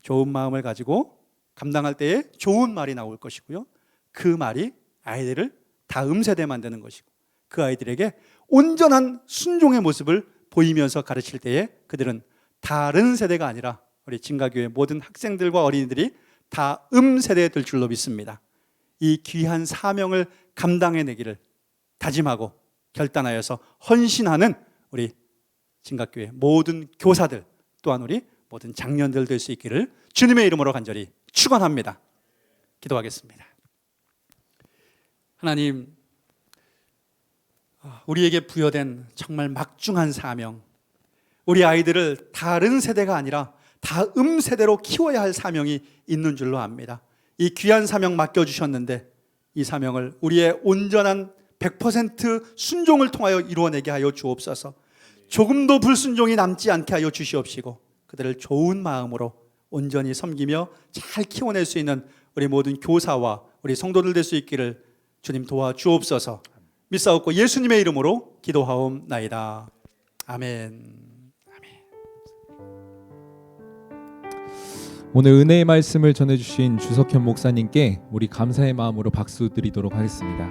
좋은 마음을 가지고 감당할 때에 좋은 말이 나올 것이고요, 그 말이 아이들을 다음 세대 만드는 것이고 그 아이들에게 온전한 순종의 모습을 보이면서 가르칠 때에 그들은 다른 세대가 아니라 우리 진가교회 모든 학생들과 어린이들이 다음 세대에 들 줄로 믿습니다. 이 귀한 사명을 감당해내기를 다짐하고 결단하여서 헌신하는 우리 진가교회 모든 교사들 또한 우리 모든 장년들 될 수 있기를 주님의 이름으로 간절히 축원합니다. 기도하겠습니다. 하나님, 우리에게 부여된 정말 막중한 사명, 우리 아이들을 다른 세대가 아니라 다음 세대로 키워야 할 사명이 있는 줄로 압니다. 이 귀한 사명 맡겨주셨는데 이 사명을 우리의 온전한 100% 순종을 통하여 이루어내게 하여 주옵소서. 조금도 불순종이 남지 않게 하여 주시옵시고 그들을 좋은 마음으로 온전히 섬기며 잘 키워낼 수 있는 우리 모든 교사와 우리 성도들 될 수 있기를 주님 도와주옵소서. 믿사옵고 예수님의 이름으로 기도하옵나이다. 아멘. 오늘 은혜의 말씀을 전해주신 주석현 목사님께 우리 감사의 마음으로 박수 드리도록 하겠습니다.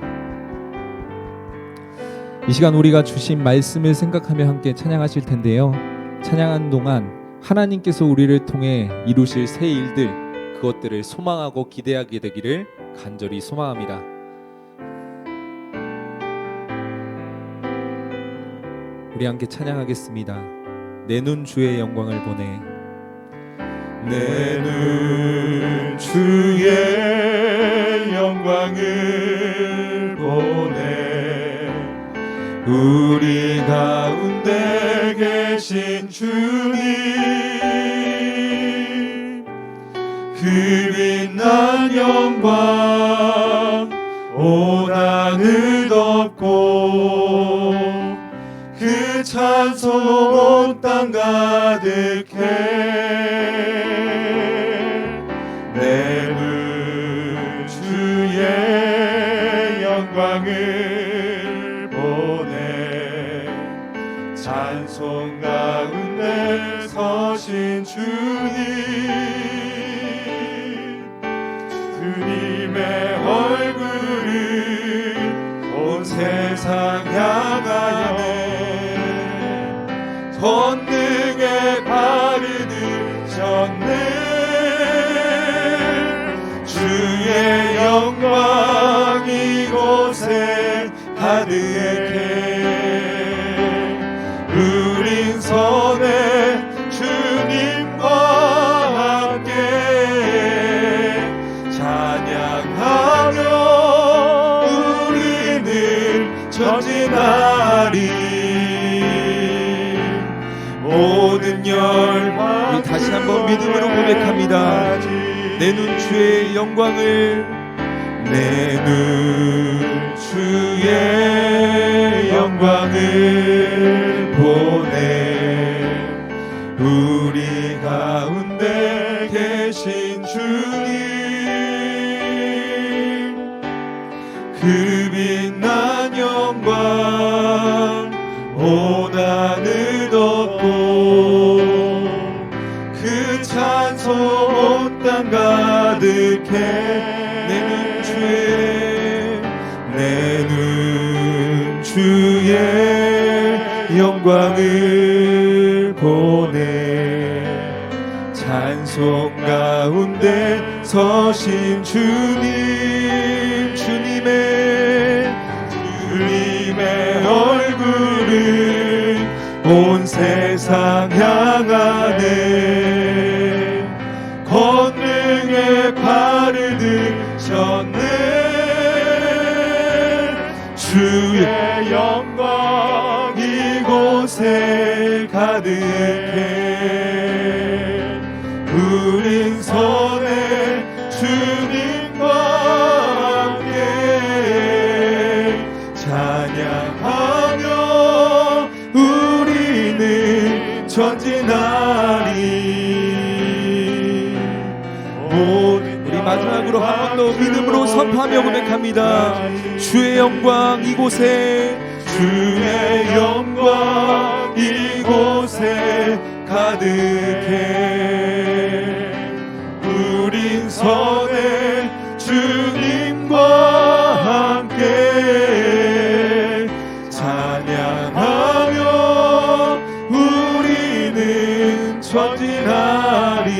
이 시간 우리가 주신 말씀을 생각하며 함께 찬양하실 텐데요, 찬양하는 동안 하나님께서 우리를 통해 이루실 새 일들, 그것들을 소망하고 기대하게 되기를 간절히 소망합니다. 우리 함께 찬양하겠습니다. 내 눈 주의 영광을 보내. 내 눈 주의 영광을 보내. 우리 가운데 계신 주님, 그 빛난 영광 온 하늘 덮고 그 찬송 온 땅 가득해. 내 눈 주의 영광을 보내. 찬송 가운데 서신 주님, 주님의 얼굴을 온 세상 향하여 권능의 발을 드셨네. 가득해 우린 선해 주님과 함께 찬양하며 우리는 전진하리 모든 열방 우리 다시 한번 믿음으로 고백합니다. 내 눈 주의 영광을 내 눈 주의 영광을 보내 우리 가운데 계신 주님 그 빛난 영광 온 하늘 덮고 그 찬송 온 땅 가득해 내 눈 주의 영광을 보내 찬송 가운데 서신 주님의 얼굴을 온 세상 향하네 권능의 팔을 드셨네 주의 영광 이곳에 가득해 우린 선해 주님과 함께 찬양하며 우리는 전진하리 우리 마지막으로 한 번 더 믿음으로 선포하며 고백합니다. 주의 영광 이곳에 주의 영광 이곳에 가득해 우린 선해 주님과 함께 찬양하며 우리는 전진하리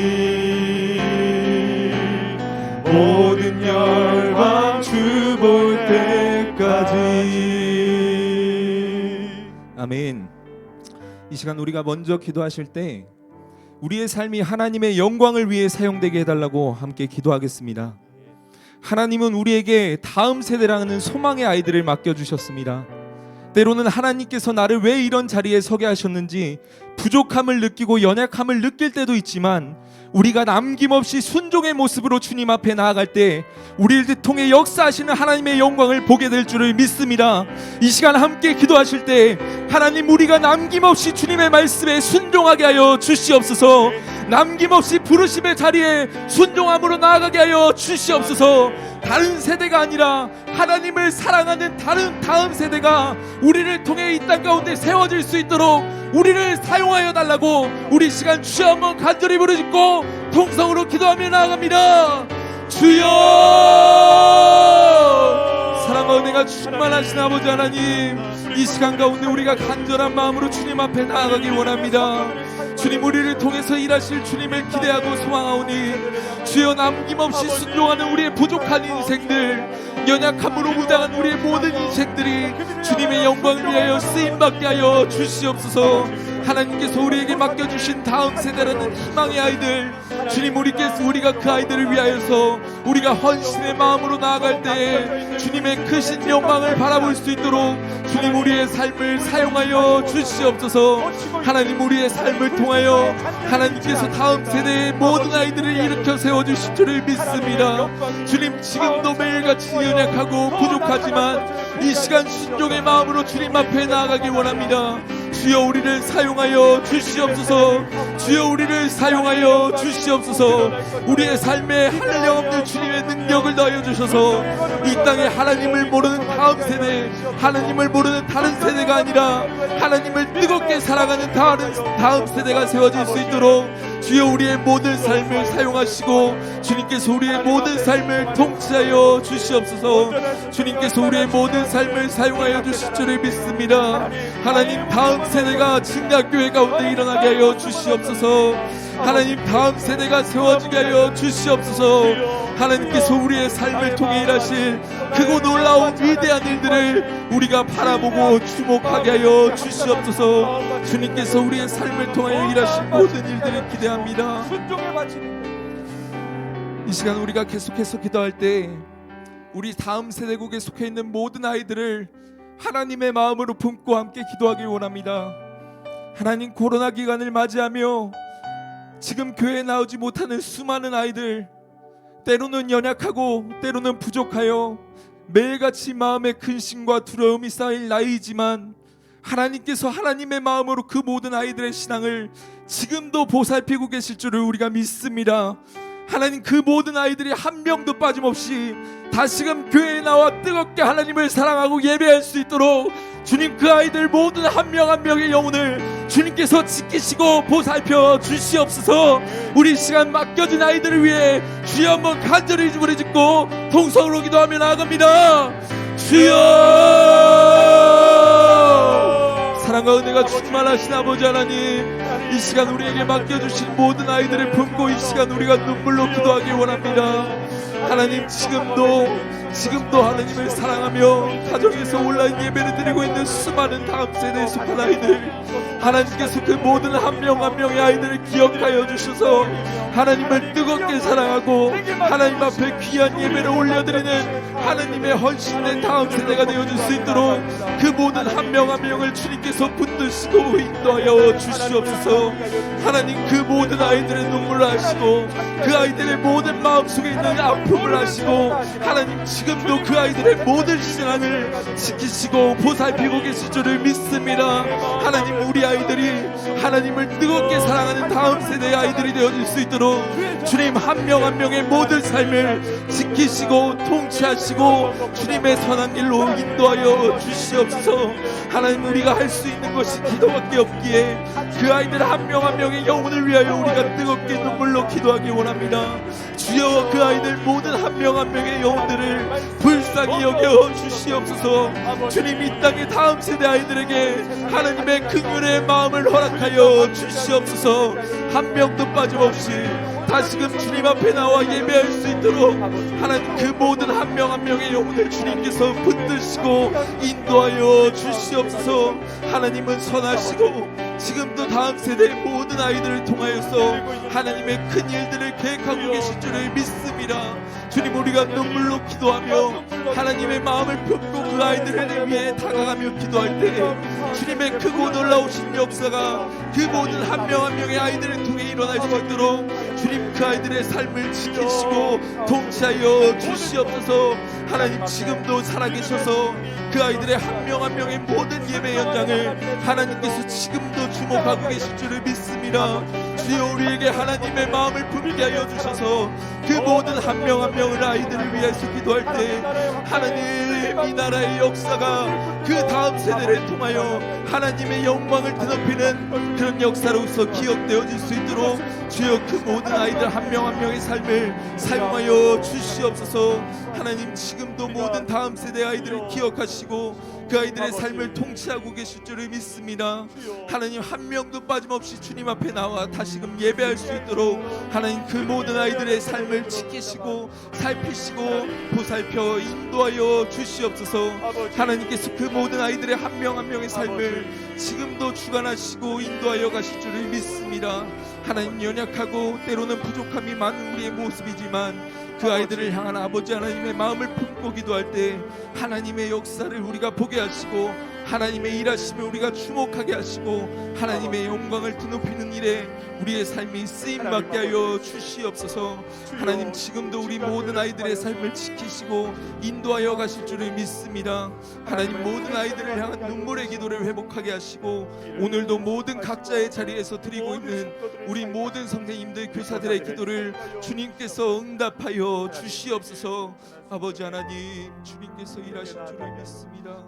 모든 열방 주 볼 때까지. 아멘. 이 시간 우리가 먼저 기도하실 때 우리의 삶이 하나님의 영광을 위해 사용되게 해달라고 함께 기도하겠습니다. 하나님은 우리에게 다음 세대라는 소망의 아이들을 맡겨주셨습니다. 때로는 하나님께서 나를 왜 이런 자리에 서게 하셨는지 부족함을 느끼고 연약함을 느낄 때도 있지만 우리가 남김없이 순종의 모습으로 주님 앞에 나아갈 때 우리를 통해 역사하시는 하나님의 영광을 보게 될 줄을 믿습니다. 이 시간 함께 기도하실 때 하나님 우리가 남김없이 주님의 말씀에 순종하게 하여 주시옵소서. 남김없이 부르심의 자리에 순종함으로 나아가게 하여 주시옵소서. 다른 세대가 아니라 하나님을 사랑하는 다음 세대가 우리를 통해 이 땅 가운데 세워질 수 있도록 우리를 사용하여 달라고 우리 시간 주여 한번 간절히 부르짖고 통성으로 기도하며 나아갑니다. 주여, 사랑과 은혜가 충만하신 아버지 하나님, 이 시간 가운데 우리가 간절한 마음으로 주님 앞에 나아가기 원합니다. 주님, 우리를 통해서 일하실 주님을 기대하고 소망하오니 주여, 남김없이 순종하는 우리의 부족한 인생들, 연약함으로 무장한 우리의 모든 인생들이 주님의 영광을 위하여 쓰임받게 하여 주시옵소서. 하나님께서 우리에게 맡겨주신 다음 세대라는 희망의 아이들, 주님, 우리가 그 아이들을 위하여서 우리가 헌신의 마음으로 나아갈 때 주님의 크신 영광을 바라볼 수 있도록 주님, 우리의 삶을 사용하여 주시옵소서. 하나님, 우리의 삶을 통하여 하나님께서 다음 세대의 모든 아이들을 일으켜 세워주실 줄을 믿습니다. 주님, 지금도 매일같이 연약하고 부족하지만 이 시간 순종의 마음으로 주님 앞에 나아가기 원합니다. 주여, 우리를 사용하여 주시옵소서. 주여, 우리를 사용하여 주시옵소서. 우리의 삶에 한량없는 주님의 능력을 더하여 주셔서 이 땅에 하나님을 모르는 다음 세대, 하나님을 모르는 다른 세대가 아니라 하나님을 뜨겁게 사랑하는 다음 세대가 세워질 수 있도록 주여, 우리의 모든 삶을 사용하시고 주님께서 우리의 모든 삶을 통치하여 주시옵소서. 주님께서 우리의 모든 삶을 사용하여 주실 줄을 믿습니다. 하나님, 다음 세대가 진야교회 가운데 일어나게 하여 주시옵소서. 하나님 다음 세대가 세워지게 하여 주시옵소서. 하나님께서 우리의 삶을 통해 일하실 크고 놀라운 위대한 일들을 우리가 바라보고 주목하게 하여 주시옵소서. 주님께서 우리의 삶을 통하여 일하실 모든 일들을 기대합니다. 이 시간 우리가 계속해서 기도할 때 우리 다음 세대국에 속해 있는 모든 아이들을 하나님의 마음으로 품고 함께 기도하길 원합니다. 하나님, 코로나 기간을 맞이하며 지금 교회에 나오지 못하는 수많은 아이들, 때로는 연약하고 때로는 부족하여 매일같이 마음에 근심과 두려움이 쌓일 나이이지만 하나님께서 하나님의 마음으로 그 모든 아이들의 신앙을 지금도 보살피고 계실 줄을 우리가 믿습니다. 하나님, 그 모든 아이들이 한 명도 빠짐없이 다시금 교회에 나와 뜨겁게 하나님을 사랑하고 예배할 수 있도록 주님, 그 아이들 모든 한 명 한 명의 영혼을 주님께서 지키시고 보살펴 주시옵소서. 우리 시간 맡겨진 아이들을 위해 주여 한번 간절히 주부를 짓고 통성으로 기도하며 나아갑니다. 주여, 사랑과 은혜가 충만하신 아버지 하나님, 이 시간 우리에게 맡겨주신 모든 아이들을 품고 이 시간 우리가 눈물로 기도하기 원합니다. 하나님, 지금도 하나님을 사랑하며 가정에서 온라인 예배를 드리고 있는 수많은 다음 세대에 속한 아이들, 하나님께서 그 모든 한 명 한 명의 아이들을 기억하여 주셔서 하나님을 뜨겁게 사랑하고 하나님 앞에 귀한 예배를 올려드리는 하나님의 헌신된 다음 세대가 되어줄 수 있도록 그 모든 한 명 한 명을 주님께서 붙드시고 인도하여 주시옵소서. 하나님, 그 모든 아이들의 눈물을 아시고 그 아이들의 모든 마음속에 있는 아픔을 아시고 하나님, 지금도 그 아이들의 모든 신앙을 지키시고 보살피고 계실 줄을 믿습니다. 하나님, 우리 아이들이 하나님을 뜨겁게 사랑하는 다음 세대의 아이들이 되어줄 수 있도록 주님, 한 명 한 명의 모든 삶을 지키시고 통치하시고 주님의 선한 길로 인도하여 주시옵소서. 하나님, 우리가 할 수 있는 것이 기도밖에 없기에 그 아이들 한 명 한 명의 영혼을 위하여 우리가 뜨겁게 눈물로 기도하기 원합니다. 주여, 그 아이들 모든 한 명 한 명의 영혼들을 불쌍히 여겨 주시옵소서. 주님, 이 땅의 다음 세대 아이들에게 하나님의 긍휼의 마음을 허락하여 주시옵소서. 한 명도 빠짐없이 다시금 주님 앞에 나와 예배할 수 있도록 하나님, 그 모든 한 명 한 명의 영혼을 주님께서 붙드시고 인도하여 주시옵소서. 하나님은 선하시고 지금도 다음 세대의 모든 아이들을 통하여서 하나님의 큰 일들을 계획하고 계실 줄을 믿습니다. 주님, 우리가 눈물로 기도하며 하나님의 마음을 품고 그 아이들을 위해 다가가며 기도할 때 주님의 크고 놀라우신 역사가 그 모든 한 명 한 명의 아이들을 통해 일어날 수 있도록 주님, 그 아이들의 삶을 지키시고 통치하여 주시옵소서. 하나님, 지금도 살아계셔서 그 아이들의 한 명 한 명의 모든 예배 현장을 하나님께서 지금도 주목하고 계실 줄을 믿습니다. 주여, 우리에게 하나님의 마음을 품게 하여 주셔서 그 모든 한 명 한 명을 아이들을 위해서 기도할 때 하나님, 이 나라의 역사가 그 다음 세대를 통하여 하나님의 영광을 드높이는 그런 역사로서 기억되어질 수 있도록 주여, 그 모든 아이들 한 명 한 명의 삶을 사용하여 주시옵소서. 하나님, 지금도 모든 다음 세대 아이들을 기억하시고 그 아이들의 삶을 통치하고 계실 줄을 믿습니다. 하나님, 한 명도 빠짐없이 주님 앞에 나와 다시금 예배할 수 있도록 하나님, 그 모든 아이들의 삶을 지키시고 살피시고 보살펴 인도하여 주시옵소서. 하나님께서 그 모든 아이들의 한 명 한 명의 삶을 지금도 주관하시고 인도하여 가실 줄을 믿습니다. 하나님, 연약하고 때로는 부족함이 많은 우리의 모습이지만 그 아이들을 향한 아버지 하나님의 마음을 품고 기도할 때 하나님의 역사를 우리가 보게 하시고 하나님의 일하심을 우리가 주목하게 하시고 하나님의 영광을 드높이는 일에 우리의 삶이 쓰임받게 하여 주시옵소서. 하나님, 지금도 우리 모든 아이들의 삶을 지키시고 인도하여 가실 줄을 믿습니다. 하나님, 모든 아이들을 향한 눈물의 기도를 회복하게 하시고 오늘도 모든 각자의 자리에서 드리고 있는 우리 모든 선생님들, 교사들의 기도를 주님께서 응답하여 주시옵소서. 아버지 하나님, 주님께서 일하실 줄을 믿습니다.